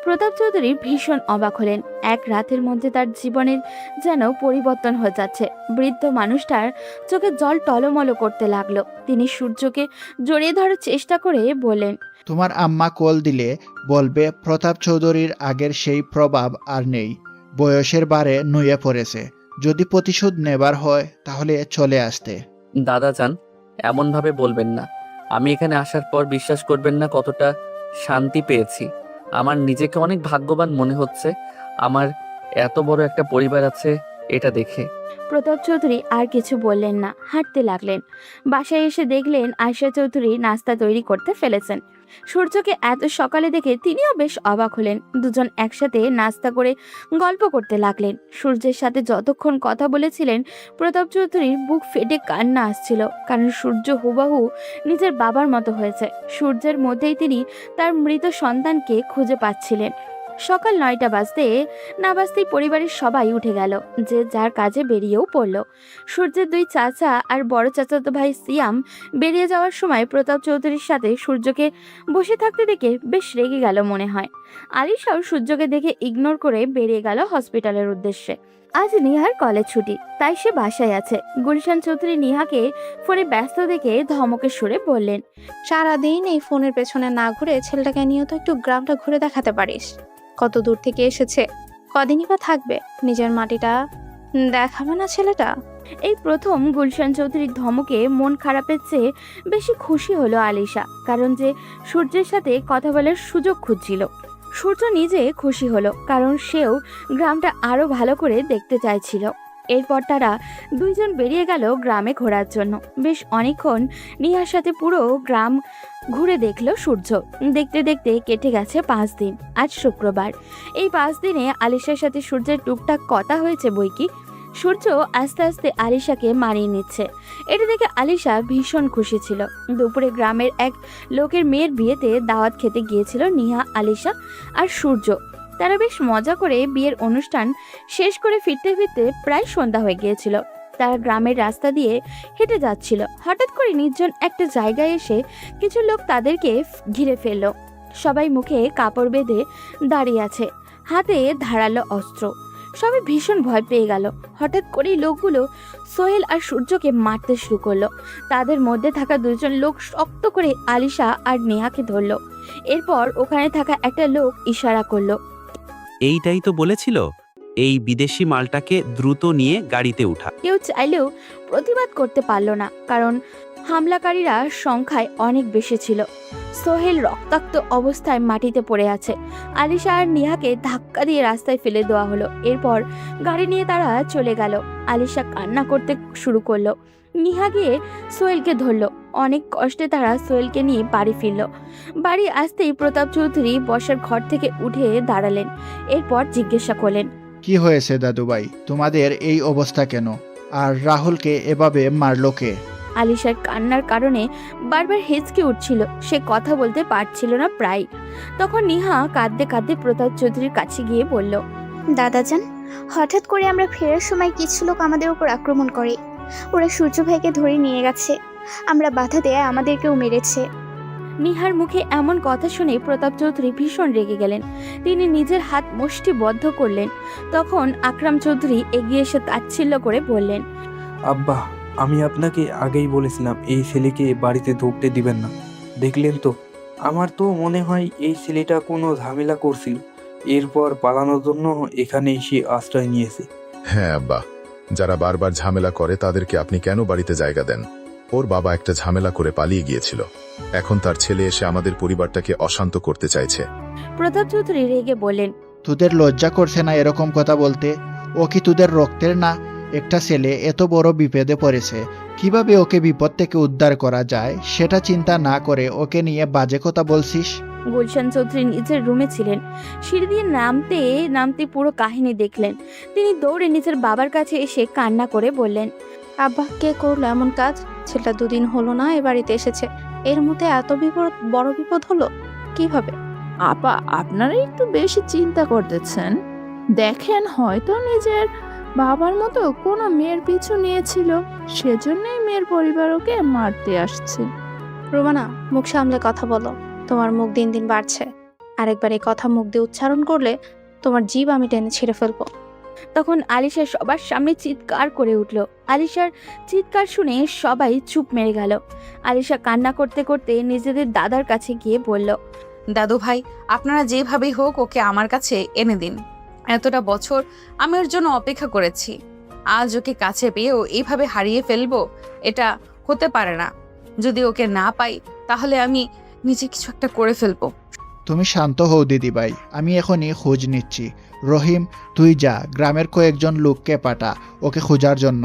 প্রতাপ চৌধুরী ভীষণ অবাক হলেন। এক রাতের মধ্যে তার জীবনের যেন পরিবর্তন হয়ে যাচ্ছে। বৃদ্ধ মানুষটার চোখে জল টলমল করতে লাগলো। তিনি সূর্যকে জড়িয়ে ধরার চেষ্টা করে বললেন, তোমার আম্মা কল দিলে বলবে প্রতাপ চৌধুরীর আগের সেই প্রভাব আর নেই, বয়সের বারে নুয়ে পড়েছে। যদি প্রতিশোধ নেবার হয় তাহলে চলে আসতে। দাদাজান, এমনভাবে বলবেন না। আমি এখানে আসার পর বিশ্বাস করবেন না কতটা শান্তি পেয়েছি। আমার নিজেকে অনেক ভাগ্যবান মনে হচ্ছে আমার এত বড় একটা পরিবার আছে এটা দেখে। প্রতাপ চৌধুরী আর কিছু বললেন না, হাঁটতে লাগলেন। বাসায় এসে দেখলেন আয়শা চৌধুরী নাস্তা তৈরি করতে ফেলেছেন। সূর্যকে এত সকালে দেখে তিনিও বেশ অবাক হলেন। দুজন একসাথে নাস্তা করে গল্প করতে লাগলেন। সূর্যের সাথে যতক্ষণ কথা বলেছিলেন প্রতাপ চৌধুরীর বুক ফেটে কান্না আসছিল, কারণ সূর্য হুবাহু নিজের বাবার মতো হয়েছে। সূর্যের মধ্যেই তিনি তার মৃত সন্তানকে খুঁজে পাচ্ছিলেন। সকাল 9টা বাজতে না বাজতেই পরিবারের সবাই উঠে গেল, যে যার কাজে বেরিয়েও পড়ল। সূর্যের 2 চাচা আর বড় চাচাতো ভাই সিয়াম বেরিয়ে যাওয়ার সময় প্রতাপ চৌধুরীর সাথে সূর্যকে বসে থাকতে দেখে বেশ রেগে গেল মনে হয়। আলিশাও সূর্যকে দেখে ইগনোর করে বেরিয়ে গেল হসপিটালের উদ্দেশ্যে। আজ নিহার কলেজ ছুটি, তাই সে বাসায় আছে। গুলশান চৌধুরী নিহাকে ফোনে ব্যস্ত দেখে ধমকের সুরে বললেন, সারাদিন এই ফোনের পেছনে না ঘুরে ছেলেটাকে নিয়ে তো একটু গ্রামটা ঘুরে দেখাতে পারিস। কত দূর থেকে এসেছে, কদিনই বা থাকবে, নিজের মাটিটা দেখাবে না ছেলেটা? এই প্রথম গুলশান চৌধুরীর ধমকে মন খারাপের চেয়ে বেশি খুশি হলো আলিশা, কারণ যে সূর্যের সাথে কথা বলার সুযোগ খুঁজছিল। সূর্য নিজে খুশি হলো, কারণ সেও গ্রামটা আরো ভালো করে দেখতে চাইছিল। এরপর তারা দুইজন বেরিয়ে গেল গ্রামে ঘোরার জন্য। বেশ অনেকক্ষণ নিহার সাথে পুরো গ্রাম ঘুরে দেখলো সূর্য। দেখতে দেখতে কেটে গেছে 5 দিন। আজ শুক্রবার। এই 5 দিনে আলিশার সাথে সূর্যের টুকটাক কথা হয়েছে বইকি। সূর্য আস্তে আস্তে আলিশাকে মানিয়ে নিচ্ছে। এটা দেখে আলিশা ভীষণ খুশি ছিল। দুপুরে গ্রামের এক লোকের মেয়ের বিয়েতে দাওয়াত খেতে গিয়েছিল নিহা, আলিশা আর সূর্য। তারা বেশ মজা করে বিয়ের অনুষ্ঠান শেষ করে ফিরতে ফিরতে প্রায় সন্ধ্যা হয়ে গিয়েছিল। তারা গ্রামের রাস্তা দিয়ে হেঁটে যাচ্ছিল। হঠাৎ করে নির্জন একটা জায়গায় এসে কিছু লোক তাদেরকে ঘিরে ফেললো। সবাই মুখে কাপড় বেঁধে দাঁড়িয়ে আছে, হাতে ধারালো অস্ত্র। সবাই ভীষণ ভয় পেয়ে গেল। হঠাৎ করেই লোকগুলো সোহেল আর সূর্যকে মারতে শুরু করলো। তাদের মধ্যে থাকা দুজন লোক শক্ত করে আলিশা আর নেহাকে ধরলো। এরপর ওখানে থাকা একটা লোক ইশারা করলো। এইটাই তো বলেছিল, এই বিদেশি মালটাকে দ্রুত নিয়ে গাড়িতে উঠা। কেউ চাইলেও প্রতিবাদ করতে পারল না, কারণ হামলাকারীরা সংখ্যায় অনেক বেশি ছিল। সোহেল রক্তাক্ত অবস্থায় মাটিতে পড়ে আছে। আলিশা আর নিহাকে ধাক্কা দিয়ে রাস্তায় ফেলে দেওয়া হলো। এরপর গাড়ি নিয়ে তারা চলে গেল। আলিশা কান্না করতে শুরু করলো। নিহা গিয়ে সোহেলকে ধরলো। অনেক কষ্টে তারা সোহেলকে নিয়ে বাড়ি ফিরল। বাড়ি আসতেই প্রতাপ চৌধুরী বসার ঘর থেকে উঠে দাঁড়ালেন। এরপর জিজ্ঞাসা করলেন, কি হয়েছে দাদুভাই, তোমাদের এই অবস্থা কেন? আর রাহুলকে এভাবে মারলো কে? আলিশার কান্নার কারণে বারবার হেঁচকে উঠছিল। সে কথা বলতে পারছিল না প্রায়। তখন নিহা কাঁদতে কাঁদতে প্রতাপ চৌধুরীর কাছে গিয়ে বলল, দাদাজান, হঠাৎ করে আমরা ফেরার সময় কিছু লোক আমাদের উপর আক্রমণ করে। ওরা সূর্য ভাইকে ধরে নিয়ে গেছে। আমরা বাধা দেয় আমাদেরকেও মেরেছে। নিহার মুখে এমন কথা শুনে প্রতাপ চৌধুরী ভীষণ রেগে গেলেন। তিনি নিজের হাত মুষ্টিবদ্ধ করলেন। তখন আকরাম চৌধুরী এগিয়ে এসে তাচ্ছিল্য করে বললেন, আব্বা, আমি আপনাকে আগেই বলেছিলাম এই ছেলেকে বাড়িতে ঢুকতে দিবেন না। দেখলেন তো, আমার তো মনে হয় এই ছেলেটা কোনো ঝামেলা করছিল, এরপর পালানোর জন্য এখানে এসে আশ্রয় নিয়েছে। হ্যাঁ আব্বা, যারা বারবার ঝামেলা করে তাদেরকে আপনি কেন বাড়িতে জায়গা দেন? ওর বাবা একটা ঝামেলা করে পালিয়ে গিয়েছিল, এখন তার ছেলে এসে আমাদের পরিবারটাকে অশান্ত করতে চাইছে। প্রতাপ চৌধুরী রেগে বললেন, তোদের লজ্জা করছে না এরকম কথা বলতে? ও কি তোদের রক্তের না? একটা ছেলে এত বড় বিপদে পড়েছে, কিভাবে ওকে বিপদ থেকে উদ্ধার করা যায় সেটা চিন্তা না করে ওকে নিয়ে বাজে কথা বলছিস? গুলশান চৌধুরী নিজের রুমে ছিলেন। সিঁড়ি দিয়ে নামতে নামতে পুরো কাহিনী দেখলেন। তিনি দৌড়ে নিজের বাবার কাছে এসে কান্না করে বললেন, আব্বা, কে করলো এমন কাজ? ছেলেটা 2 দিন হলো না এ বাড়িতে এসেছে, এর মধ্যে এত বিপদ, বড় বিপদ হলো কিভাবে? আপা, আপনারা একটু বেশি চিন্তা করতেছেন। দেখেন, হয়তো নিজের বাবার মতো কোনো মেয়ের পিছু নিয়েছিল, সেজন্যই মেয়ের পরিবার ওকে মারতে আসছে। রোমানা, মুখ সামলে কথা বলো। তোমার মুখ দিন দিন বাড়ছে। আরেকবার এই কথা মুখ দিয়ে উচ্চারণ করলে তোমার জিভ আমি টেনে ছিঁড়ে ফেলবো। তখন আলিশা সবার সামনে চিৎকার করে উঠল। আলিশার চিৎকার শুনে সবাই চুপ মেরে গেল। আলিশা কান্না করতে করতে নিজেদের দাদার কাছে গিয়ে বলল, দাদু ভাই, আপনারা যেভাবেই হোক ওকে আমার কাছে এনে দিন। এতটা বছর আমি ওর জন্য অপেক্ষা করেছি, আজ ওকে কাছে পেয়েও এইভাবে হারিয়ে ফেলবো, এটা হতে পারে না। যদি ওকে না পাই তাহলে আমি নিজে কিছু একটা করে ফেলবো। তুমি শান্ত হও দিদিভাই, আমি এখনই খোঁজ নিচ্ছি। রহিম, তুই যা, গ্রামের কয়েকজন লোককে পাঠা ওকে খোঁজার জন্য।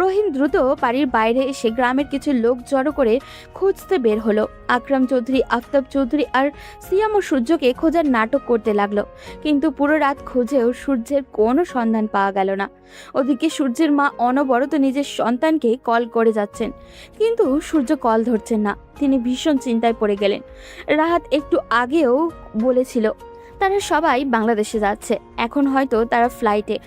রহিম দ্রুত বাড়ির বাইরে এসে গ্রামের কিছু লোক জড়ো করে খুঁজতে বের হলো। আকরাম চৌধুরী, আফতাব চৌধুরী আর সিয়াম ও সূর্যকে খোঁজার নাটক করতে লাগলো। কিন্তু পুরো রাত খুঁজেও সূর্যের কোনো সন্ধান পাওয়া গেল না। ওদিকে সূর্যের মা অনবরত নিজের সন্তানকে কল করে যাচ্ছেন, কিন্তু সূর্য কল ধরছেন না। তিনি ভীষণ চিন্তায় পড়ে গেলেন। রাহাত একটু আগেও বলেছিল তারা সবাই বাংলাদেশে যাচ্ছে, এখন হয়তো তারা ফ্লাইটে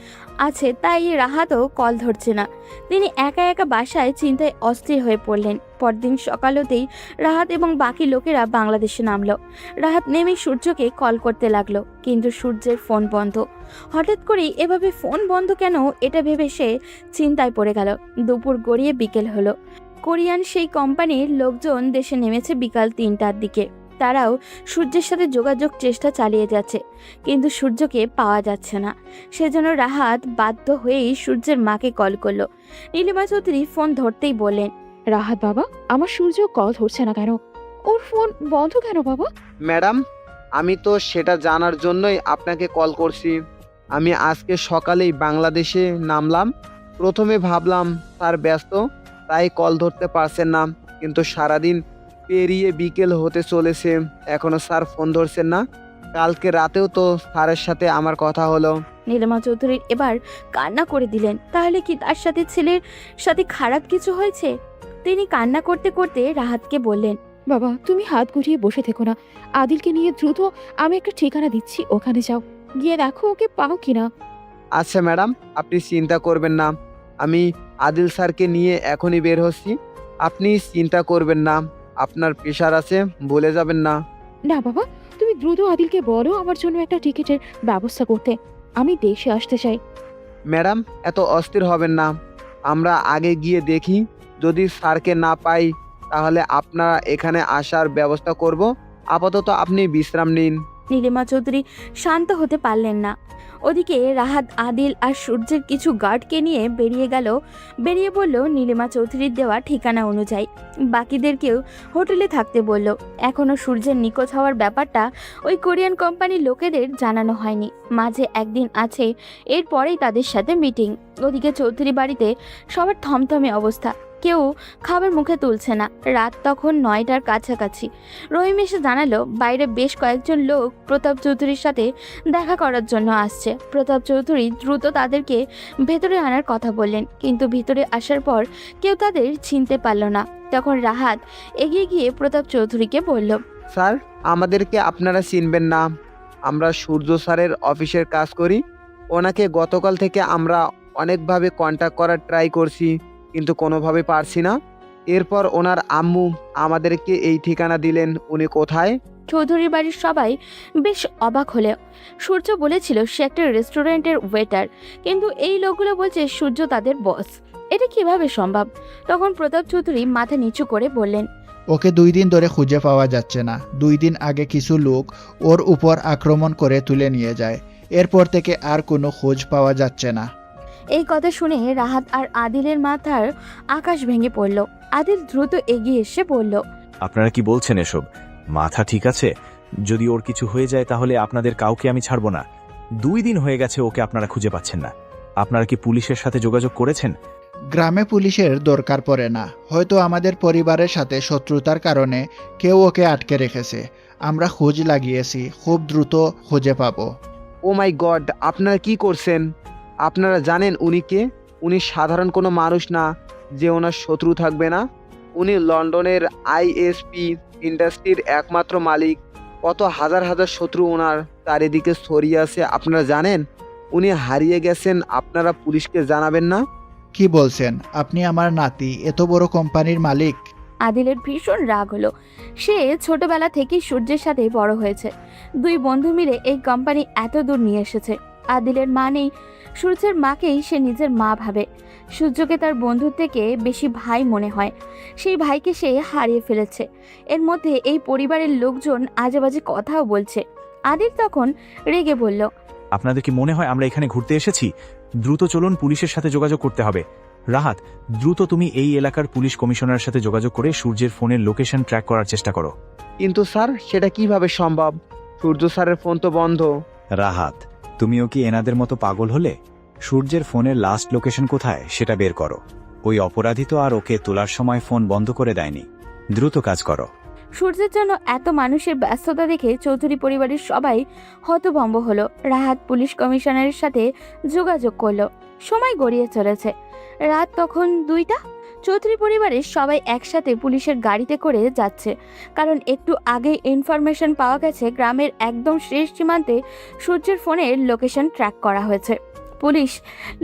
আছে, তাই রাহাতও কল ধরছে না। তিনি একা একা বাসায় চিন্তায় অস্থির হয়ে পড়লেন। পরদিন সকাল হতেই রাহাত এবং বাকি লোকেরা বাংলাদেশে নামলো। রাহাত নেমে সূর্যকে কল করতে লাগলো, কিন্তু সূর্যের ফোন বন্ধ। হঠাৎ করেই এভাবে ফোন বন্ধ কেন, এটা ভেবে সে চিন্তায় পড়ে গেল। দুপুর গড়িয়ে বিকেল হলো। কোরিয়ান সেই কোম্পানির লোকজন দেশে নেমেছে বিকাল 3টার দিকে। তারাও সূর্যের সাথে যোগাযোগ চেষ্টা চালিয়ে যাচ্ছে, কিন্তু সূর্যকে পাওয়া যাচ্ছে না। সেজন্য রাহাত বাধ্য হয়েই সূর্যের মাকে কল করলো। নীলিমা চৌধুরী ফোন ধরতেই বললেন, রাহাত বাবা, আমার সূর্য কল ধরছে না কেন? ওর ফোন বন্ধ কেন বাবা? ম্যাডাম, আমি তো সেটা জানার জন্যই আপনাকে কল করছি। আমি আজকে সকালেই বাংলাদেশে নামলাম। প্রথমে ভাবলাম স্যার ব্যস্ত, তাই কল ধরতে পারছেন না, কিন্তু সারাদিন পেরিয়ে বিকেল হতে চলেছে, এখনো স্যার ফোন ধরছেন না। কালকে রাতেও তো স্যারের সাথে আমার কথা হলো। নীলিমা চৌধুরীর এবার কান্না করে দিলেন। তাহলে কি তার সাথে ছেলের সাথে খারাপ কিছু হয়েছে? তিনি কান্না করতে করতে রাহাতকে বললেন, বাবা তুমি হাত গুটিয়ে বসে থেকো না, আদিলকে নিয়ে দ্রুত আমি একটা ঠিকানা দিচ্ছি, ওখানে যাও, গিয়ে দেখো ওকে পাও কিনা। আচ্ছা ম্যাডাম, আপনি চিন্তা করবেন না, আমি আদিল স্যারকে নিয়ে এখনই বের হচ্ছি। আপনি চিন্তা করবেন না, আপনার প্রেশার আছে, ভুলে যাবেন না। না বাবা, তুমি দ্রুত আদিলকে বলো আমার জন্য একটা টিকিটের ব্যবস্থা করতে, আমি দেশে আসতে চাই। ম্যাডাম এত অস্থির হবেন না, আমরা আগে গিয়ে দেখি, যদি স্যারকে না পাই তাহলে আপনারা এখানে আসার ব্যবস্থা করব। আপাতত আপনি বিশ্রাম নিন। নীলিমা চৌধুরী শান্ত হতে পারলেন না। ওদিকে রাহাত আদিল আর সূর্যের কিছু গার্ডকে নিয়ে বেরিয়ে বলল নীলিমা চৌধুরীর দেওয়া ঠিকানা অনুযায়ী বাকিদেরকেও হোটেলে থাকতে বলল। এখনও সূর্যের নিখোঁজ হওয়ার ব্যাপারটা ওই কোরিয়ান কোম্পানির লোকেদের জানানো হয়নি। মাঝে একদিন আছে, এরপরেই তাদের সাথে মিটিং। ওদিকে চৌধুরী বাড়িতে সবার থমথমে অবস্থা, কেউ খাবার মুখে তুলছে না। রাত তখন 9টার কাছাকাছি। রহিম এসে জানালো বাইরে বেশ কয়েকজন লোক প্রতাপ চৌধুরীর সাথে দেখা করার জন্য আসছে। প্রতাপ চৌধুরী দ্রুত তাদেরকে ভেতরে আনার কথা বললেন, কিন্তু ভিতরে আসার পর কেউ তাদের চিনতে পারল না। তখন রাহাত এগিয়ে গিয়ে প্রতাপ চৌধুরীকে বলল, স্যার, আমাদেরকে আপনারা চিনবেন না, আমরা সূর্য স্যারের অফিসের কাজ করি। ওনাকে গতকাল থেকে আমরা অনেকভাবে কন্ট্যাক্ট করার ট্রাই করছি, কিন্তু কোনোভাবে পারছি না। এরপর ওনার আম্মু আমাদেরকে এই ঠিকানা দিলেন। উনি কোথায়? চৌধুরীর বাড়ির সবাই বেশ অবাক হলে সূর্য বলেছিল সে একটা রেস্টুরেন্টের ওয়েটার, কিন্তু এই লোকগুলো বলছে সূর্য তাদের বস। এটা কিভাবে সম্ভব? তখন প্রতাপ চৌধুরী মাথা নিচু করে বললেন, ওকে 2 দিন ধরে খুঁজে পাওয়া যাচ্ছে না। 2 দিন আগে কিছু লোক ওর উপর আক্রমণ করে তুলে নিয়ে যায়, এরপর থেকে আর কোনো খোঁজ পাওয়া যাচ্ছে না। এই কথা শুনে রাহাত আর আদিলের মাথার আকাশ ভেঙে পড়ল। আদিল দ্রুত এগিয়ে এসে বলল, আপনারা কি বলছেন এসব? মাথা ঠিক আছে? যদি ওর কিছু হয়ে যায় তাহলে আপনাদের কাউকে আমি ছাড়ব না। 2 দিন হয়ে গেছে ওকে আপনারা খুঁজে পাচ্ছেন না। আপনারা কি পুলিশের সাথে যোগাযোগ করেছেন? গ্রামে পুলিশের দরকার পড়ে না, হয়তো আমাদের পরিবারের সাথে শত্রুতার কারণে কেউ ওকে আটকে রেখেছে। আমরা খোঁজ লাগিয়েছি, খুব দ্রুত খুঁজে পাবো। ও মাই গড, আপনারা কি করছেন? আপনারা জানেন উনি কে? উনি সাধারণ কোনো মানুষ না যে ওনার শত্রু থাকবে না। উনি লন্ডনের আইএসপি ইন্ডাস্ট্রির একমাত্র মালিক। কত হাজার হাজার শত্রু ওনার চারিদিকে ছড়িয়ে আছে, আপনারা জানেন? উনি হারিয়ে গেছেন, আপনারা পুলিশকে জানাবেন না? কি বলছেন? আপনি আমার নাতি, এত বড় কোম্পানির মালিক? আদিলের ভীষণ রাগ হলো। সে ছোটবেলা থেকেই সূর্যের সাথে বড় হয়েছে। 2 বন্ধু মিলে এই কোম্পানি এত দূর নিয়ে এসেছে। আদিলের মা নেই, সূর্যের মাকেই সে নিজের মা ভাবে। সূর্যকে তার বন্ধুর থেকে বেশি ভাই মনে হয়। সেই ভাইকে সে হারিয়ে ফেলেছে। এর মধ্যে এই পরিবারের লোকজন আজেবাজে কথাও বলছে। আদিল তখন রেগে বলল, আপনাদের কি মনে হয় আমরা এখানে ঘুরতে এসেছি? দ্রুত চলুন, পুলিশের সাথে যোগাযোগ করতে হবে। রাহাত, দ্রুত তুমি এই এলাকার পুলিশ কমিশনারের সাথে যোগাযোগ করে সূর্যের ফোনের লোকেশন ট্র্যাক করার চেষ্টা করো। কিন্তু স্যার, সেটা কিভাবে সম্ভব? সূর্য স্যারের ফোন তো বন্ধ। রাহাত, তুমিও কি এনাদের মতো পাগল হলে? সূর্যের ফোনের লাস্ট লোকেশন কোথায় সেটা বের করো। ওই অপরাধী তো আর ওকে তোলার সময় ফোন বন্ধ করে দেয়নি। দ্রুত কাজ করো। সূর্যের জন্য এত মানুষের ব্যস্ততা দেখে চৌধুরী পরিবারের সবাই হতভম্ব হলো। রাহাত পুলিশ কমিশনারের সাথে যোগাযোগ করলো। সময় গড়িয়ে চলেছে। রাত তখন 2টা। চৌধুরী পরিবারের সবাই একসাথে পুলিশের গাড়িতে করে যাচ্ছে, কারণ একটু আগে ইনফরমেশন পাওয়া গেছে গ্রামের একদম শেষ সীমান্তে সূর্যের ফোনের লোকেশন ট্র্যাক করা হয়েছে। পুলিশ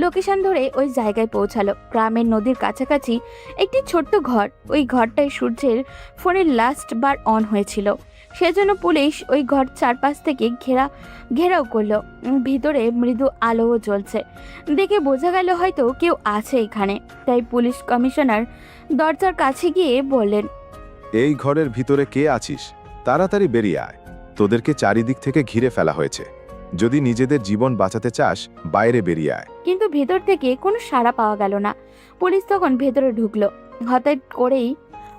লোকেশন ধরে ওই জায়গায় পৌঁছালো। গ্রামের নদীর কাছাকাছি একটি ছোট্ট ঘর। ওই ঘরটায় সূর্যের ফোনের লাস্ট বার অন হয়েছিল। সেজন্য পুলিশ ওই ঘর চারপাশ থেকে ঘেরাও করলো। ভিতরে মৃদু আলোও জ্বলছে। দেখে বোঝা গেল হয়তো কেউ আছে এখানে। তাই পুলিশ কমিশনার দরজার কাছে গিয়ে বললেন, এই ঘরের ভিতরে কে আছিস? তাড়াতাড়ি বেরিয়ে আয়। তোদেরকে চারিদিক থেকে ঘিরে ফেলা হয়েছে। যদি নিজেদের জীবন বাঁচাতে চাস, বাইরে বেরিয়ে আয়। কিন্তু ভেতর থেকে কোনো সাড়া পাওয়া গেল না। পুলিশ তখন ভেতরে ঢুকলো।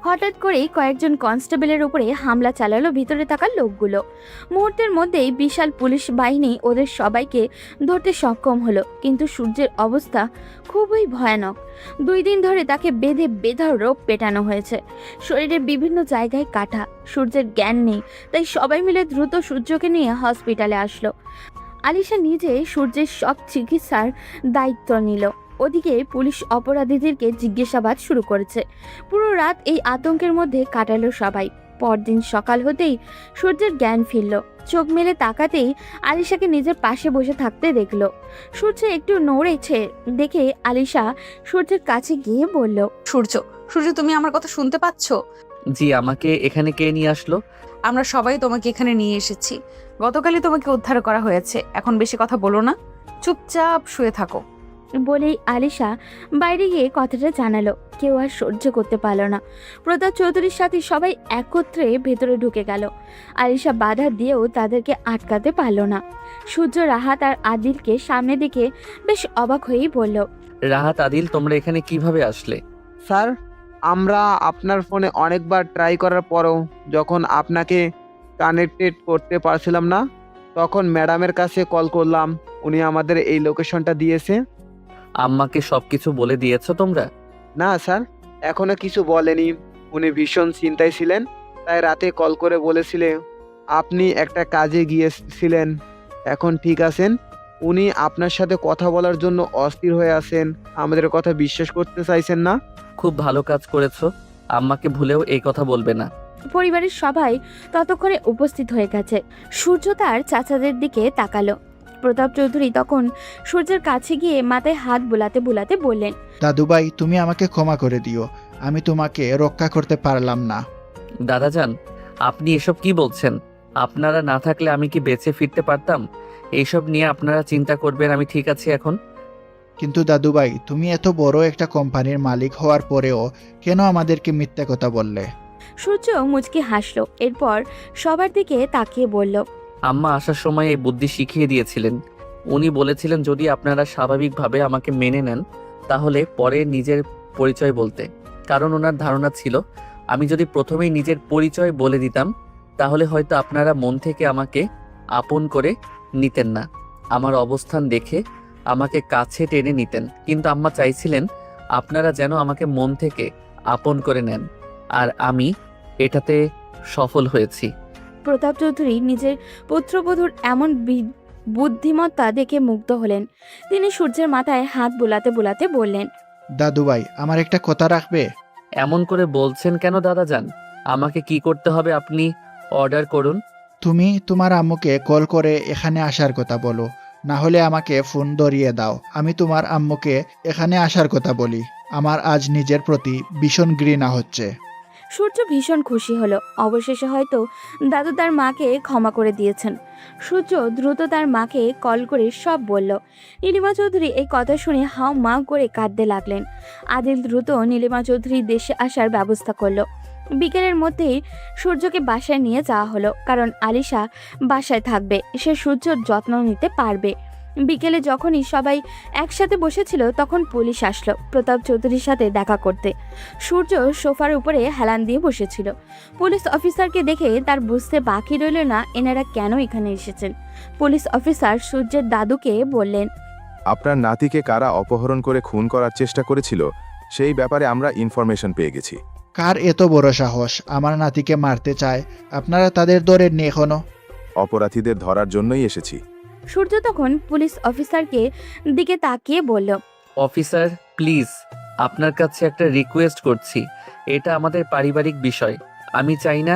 হঠাৎ করেই কয়েকজন কনস্টেবলের উপরে হামলা চালালো ভিতরে থাকা লোকগুলো। মুহূর্তের মধ্যেই বিশাল পুলিশ বাহিনী ওদের সবাইকে ধরতে সক্ষম হলো, কিন্তু সূর্যের অবস্থা খুবই ভয়ানক। 2 দিন ধরে তাকে বেঁধে বেধড়ক পেটানো হয়েছে, শরীরের বিভিন্ন জায়গায় কাটা। সূর্যের জ্ঞান নেই, তাই সবাই মিলে দ্রুত সূর্যকে নিয়ে হসপিটালে আসলো। আলিশা নিজে সূর্যের সব চিকিৎসার দায়িত্ব নিল। ওদিকে পুলিশ অপরাধীদেরকে জিজ্ঞাসাবাদ শুরু করেছে। পুরো রাত এই আতঙ্কের মধ্যে কাটালো সবাই। পরদিন সকাল হতেই সূর্যের জ্ঞান ফিরল। চোখ মেলে তাকাতেই আলিশাকে নিজের পাশে বসে থাকতে দেখলো। সূর্য একটু নড়েছে দেখে আলিশা সূর্যের কাছে গিয়ে বলল, সূর্য, সূর্য, তুমি আমার কথা শুনতে পাচ্ছ? জি, আমাকে এখানে কে নিয়ে আসলো? আমরা সবাই তোমাকে এখানে নিয়ে এসেছি। গতকালই তোমাকে উদ্ধার করা হয়েছে। এখন বেশি কথা বলো না, চুপচাপ শুয়ে থাকো। বলেই আলিশা বাইরে গিয়ে কথাটা জানালো। কেউ আর সহ্য করতে পারল না। প্রতাপ চৌধুরীর সাথে সবাই একত্রে ভেতরে ঢুকে গেল। আলিশা বাধা দিয়েও তাদেরকে আটকাতে পারল না। সূর্য, রাহাত আর আদিলকে সামনে দিকে বেশ অবাক হয়েই বলল, রাহাত, আদিল, তোমরা এখানে কিভাবে আসলে? স্যার, আমরা আপনার ফোনে অনেকবার ট্রাই করার পরও যখন আপনাকে কানেক্টেড করতে পারছিলাম না, তখন ম্যাডামের কাছে কল করলাম। উনি আমাদের এই লোকেশনটা দিয়েছে। আম্মাকে সবকিছু বলে দিয়েছো তোমরা? না স্যার, এখনো কিছু বলেনি। উনি ভীষণ চিন্তায় ছিলেন, তাই রাতে কল করে বলেছিলেন আপনি একটা কাজে গিয়েছিলেন, এখন ঠিক আছেন। উনি আপনার সাথে কথা বলার জন্য অস্থির হয়ে আছেন। আমাদের কথা বিশ্বাস করতে চাইছেন না। খুব ভালো কাজ করেছো। আম্মাকে ভুলেও এই কথা বলবে না। পরিবারের সবাই ততক্ষণে উপস্থিত হয়ে গেছে। সূর্য তার চাচাদের দিকে তাকালো। প্রতাপ চৌধুরী তখন সূর্যের কাছে গিয়ে মাথায় হাত বুলাতে বুলাতে বললেন, দাদুভাই, তুমি আমাকে ক্ষমা করে দিও, আমি তোমাকে রক্ষা করতে পারলাম না। দাদাজান, আপনি এসব কি বলছেন? আপনারা না থাকলে আমি কি বেঁচে ফিরতে পারতাম? এইসব নিয়ে আপনারা চিন্তা করবেন, আমি ঠিক আছি এখন। কিন্তু দাদুভাই, তুমি এত বড় একটা কোম্পানির মালিক হওয়ার পরেও কেন আমাদেরকে মিথ্যা কথা বললে? সূর্য মুচকি হাসলো। এরপর সবার দিকে তাকিয়ে বলল, আম্মা আসার সময় এই বুদ্ধি শিখিয়ে দিয়েছিলেন। উনি বলেছিলেন যদি আপনারা স্বাভাবিকভাবে আমাকে মেনে নেন তাহলে পরে নিজের পরিচয় বলতে। কারণ ওনার ধারণা ছিল আমি যদি প্রথমেই নিজের পরিচয় বলে দিতাম তাহলে হয়তো আপনারা মন থেকে আমাকে আপন করে নিতেন না। আমার অবস্থান দেখে আমাকে কাছে টেনে নিতেন। কিন্তু আম্মা চাইছিলেন আপনারা যেন আমাকে মন থেকে আপন করে নেন, আর আমি এটাতে সফল হয়েছি। প্রতাপ চৌধুরী নিজের পুত্রবধূর এমন বুদ্ধিমত্তা দেখে মুগ্ধ হলেন। তিনি সূর্যের মাথায় হাত বুলাতে বুলাতে বললেন, দাদুভাই, আমার একটা কথা রাখবে? এমন করে বলছেন কেন দাদাজান? আমাকে কি করতে হবে আপনি অর্ডার করুন। তুমি তোমার আম্মুকে কল করে এখানে আসার কথা বলো, না হলে আমাকে ফোন ধরিয়ে দাও। আমি তোমার আম্মুকে এখানে আসার কথা বলি। আমার আজ নিজের প্রতি ভীষণ ঘৃণা হচ্ছে। সূর্য ভীষণ খুশি হলো। অবশেষে হয়তো দাদু তার মাকে ক্ষমা করে দিয়েছেন। সূর্য দ্রুত তার মাকে কল করে সব বলল। নীলিমা চৌধুরী এই কথা শুনে হাও মা করে কাঁদতে লাগলেন। আদিল দ্রুত নীলিমা চৌধুরী দেশে আসার ব্যবস্থা করলো। বিকেলের মধ্যেই সূর্যকে বাসায় নিয়ে যাওয়া হলো, কারণ আলিশা বাসায় থাকবে, সে সূর্যর যত্ন নিতে পারবে। বিকেলে যখনই সবাই একসাথে বসেছিল তখন পুলিশ আসলো প্রতাপ চৌধুরীর সাথে দেখা করতে। সূর্য সোফার উপরে হেলান দিয়ে বসেছিল। পুলিশ অফিসারকে দেখে তার বুঝতে বাকি রইল না এনারা কেন এখানে এসেছেন। পুলিশ অফিসার সূর্যের দাদুকে বললেন, আপনার নাতিকে কারা অপহরণ করে খুন করার চেষ্টা করেছিল সেই ব্যাপারে আমরা ইনফরমেশন পেয়ে গেছি। কার এত বড় সাহস আমার নাতিকে মারতে চায়? আপনারা তাদের ধরেননি এখনো? অপরাধীদের ধরার জন্যই এসেছি। সূর্য তখন পুলিশ অফিসারকে দিকে তাকিয়ে বলল, অফিসার প্লিজ, আপনার কাছে একটা রিকোয়েস্ট করছি। এটা আমাদের পারিবারিক বিষয়। আমি চাই না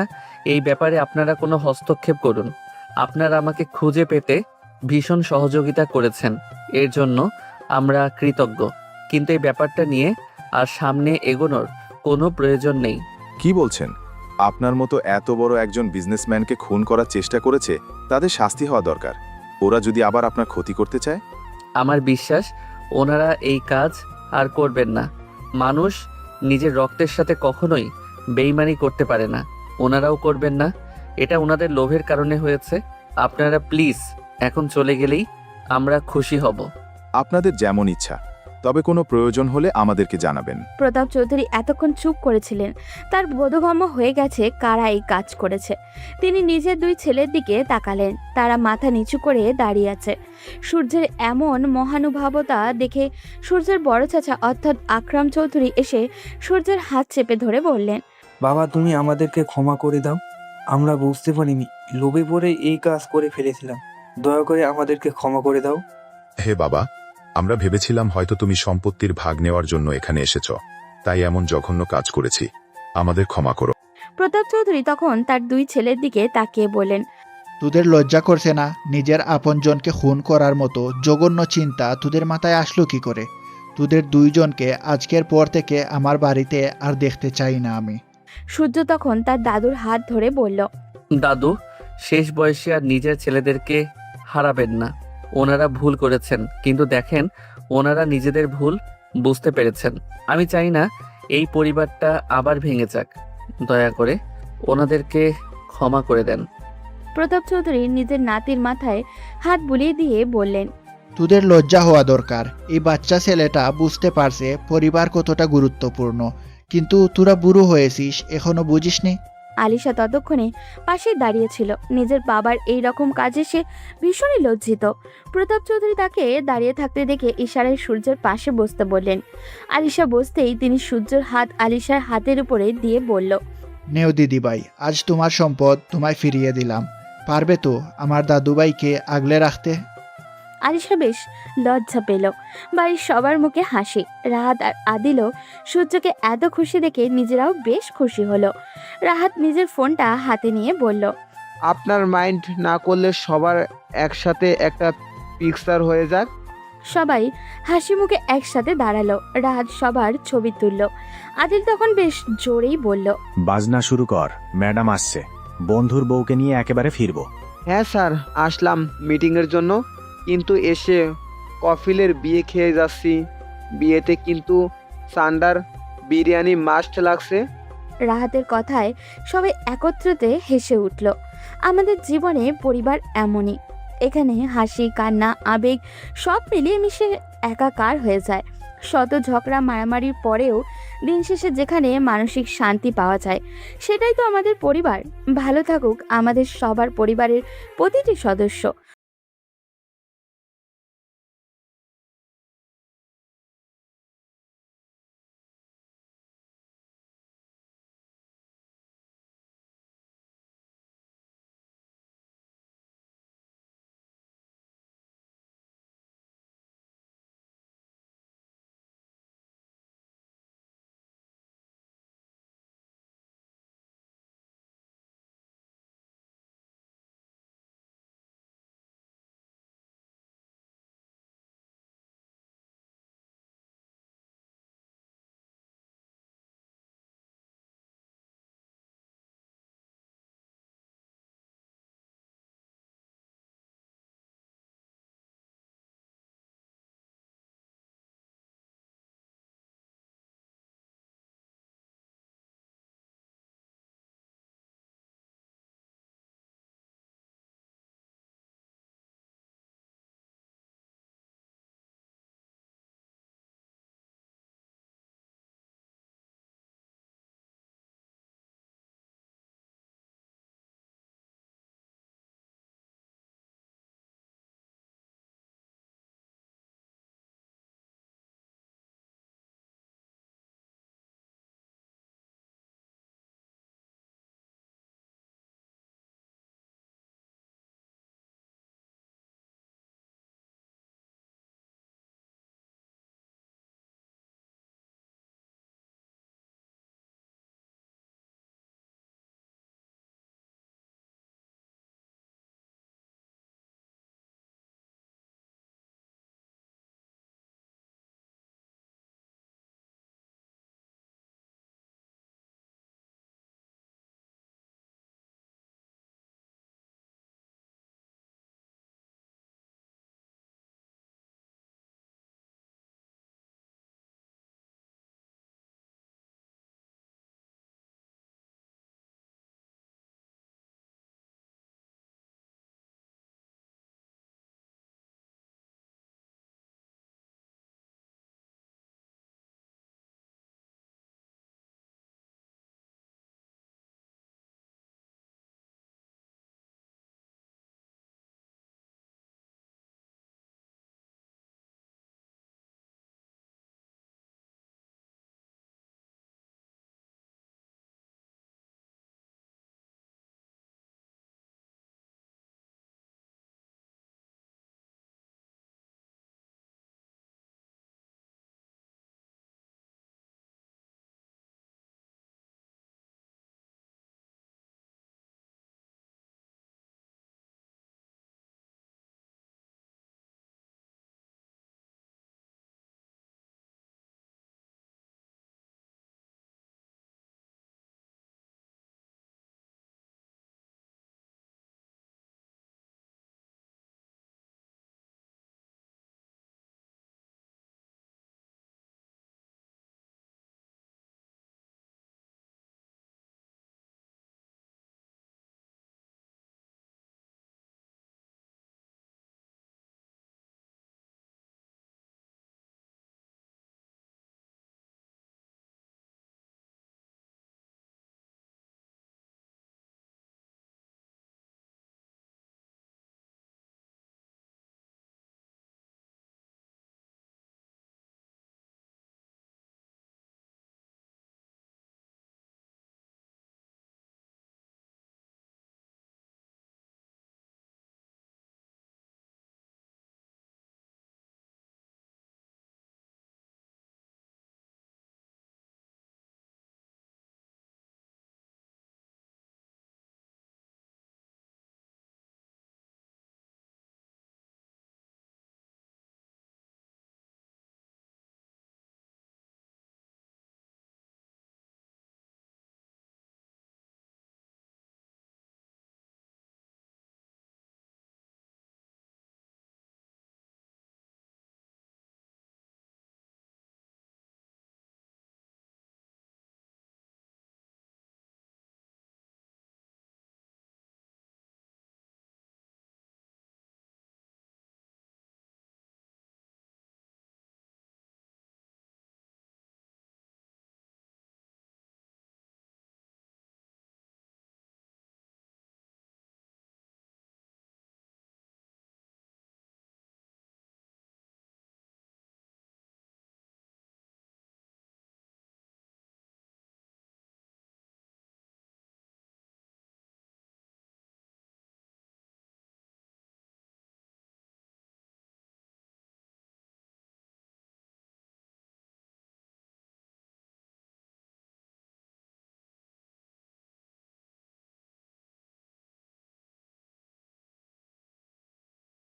এই ব্যাপারে আপনারা কোনো হস্তক্ষেপ করুন। আপনারা আমাকে খুঁজে পেতে ভীষণ সহযোগিতা করেছেন, এর জন্য আমরা কৃতজ্ঞ। কিন্তু এই ব্যাপারটা নিয়ে আর সামনে এগোনোর কোনো প্রয়োজন নেই। কি বলছেন? আপনার মতো এত বড় একজন বিজনেসম্যানকে খুন করার চেষ্টা করেছে, তাদের শাস্তি হওয়া দরকার। ওরা যদি আবার আপনার ক্ষতি করতে চায়? আমার বিশ্বাস ওনারা এই কাজ আর করবেন না। মানুষ নিজের রক্তের সাথে কখনোই বেইমানি করতে পারে না, ওনারাও করবেন না। এটা ওনাদের লোভের কারণে হয়েছে। আপনারা প্লিজ এখন চলে গেলেই আমরা খুশি হব। আপনাদের যেমন ইচ্ছা, তবে কোনো প্রয়োজন হলে আমাদেরকে জানাবেন। প্রতাপ চৌধুরী এতক্ষণ চুপ করেছিলেন। তার বোধগম্য হয়ে গেছে কারা এই কাজ করেছে। তিনি নিজের দুই ছেলের দিকে তাকালেন। তারা মাথা নিচু করে দাঁড়িয়ে আছে। সূর্যের এমন মহানুভবতা দেখে সূর্যের বড় চাচা অর্থাৎ আকরাম চৌধুরী এসে সূর্যের হাত চেপে ধরে বললেন, বাবা তুমি আমাদেরকে ক্ষমা করে দাও, আমরা বুঝতে পারিনি, লোভে পড়ে এই কাজ করে ফেলেছিলাম, দয়া করে আমাদেরকে ক্ষমা করে দাও। হে বাবা, আমরা ভেবেছিলাম হয়তো তুমি সম্পত্তির ভাগ নেওয়ার জন্য এখানে এসেছ, তাই এমন জঘন্য কাজ করেছি, আমাদের ক্ষমা করো। প্রতাপ চৌধুরী তখন তার দুই ছেলের দিকে তাকিয়ে বললেন, তোদের লজ্জা করছে না? নিজের আপনজনকে খুন করার মতো জঘন্য চিন্তা তোদের মাথায় আসলো কি করে? তোদের দুইজনকে আজকের পর থেকে আমার বাড়িতে আর দেখতে চাই না আমি। সূর্য তখন তার দাদুর হাত ধরে বলল, দাদু, শেষ বয়সে আর নিজের ছেলেদেরকে হারাবেন না। ওনারা ভুল করেছেন, কিন্তু দেখেন ওনারা নিজেদের ভুল বুঝতে পেরেছেন। আমি চাই না এই পরিবারটা আবার ভেঙে যাক। দয়া করে ওনাদেরকে ক্ষমা করে দেন। প্রতাপ চৌধুরী নিজের নাতির মাথায় হাত বুলিয়ে দিয়ে বললেন, তোদের লজ্জা হওয়া দরকার। এই বাচ্চা ছেলেটা বুঝতে পারছে পরিবার কতটা গুরুত্বপূর্ণ, কিন্তু তোরা বুড়ো হয়েছিস, এখনো বুঝিসনি? আলিশা ততক্ষণে পাশে দাঁড়িয়েছিল। নিজের বাবার এই রকম কাজে সে ভীষণই লজ্জিত। প্রতাপ চৌধুরী তাকে দাঁড়িয়ে থাকতে দেখে ইশারায় সূর্যের পাশে বসতে বললেন। আলিশা বসতেই তিনি সূর্যের হাত আলিশার হাতের উপরে দিয়ে বলল, নেও দিদিভাই, আজ তোমার সম্পদ তোমায় ফিরিয়ে দিলাম। পারবে তো আমার দাদুভাইকে আগলে রাখতে? আলিশা বেশ লজ্জা পেল। বাড়ির সবার মুখে হাসি। রাহাত আর আদিলও সূর্যকে এত খুশি দেখে নিজেরাও বেশ খুশি হলো। রাহাত নিজের ফোনটা হাতে নিয়ে বলল, আপনার মাইন্ড না করলে সবার একসাথে একটা পিকচার হয়ে যাক। সবাই হাসি মুখে একসাথে দাঁড়ালো। রাহাত সবার ছবি তুলল। আদিল তখন বেশ জোরেই বলল, বাজনা শুরু কর, ম্যাডাম আসছে, বন্ধুর বউকে নিয়ে একেবারে ফিরবো। হ্যাঁ স্যার, আসলাম মিটিংয়ের জন্য, কিন্তু এসে কফিলের বিয়ে খেয়ে যাচ্ছি। বিয়েতে কিন্তু সান্ডার বিরিয়ানি মাস্ট লাগছে। রাহাতের কথায় সবাই একত্রিত হেসে উঠল। আমাদের জীবনে পরিবার এমনই, এখানে হাসি কান্না আবেগ সব মিলিয়ে মিশে একাকার হয়ে যায়। শত ঝগড়া মারামারির পরেও দিন শেষে যেখানে মানসিক শান্তি পাওয়া যায়, সেটাই তো আমাদের পরিবার। ভালো থাকুক আমাদের সবার পরিবারের প্রতিটি সদস্য।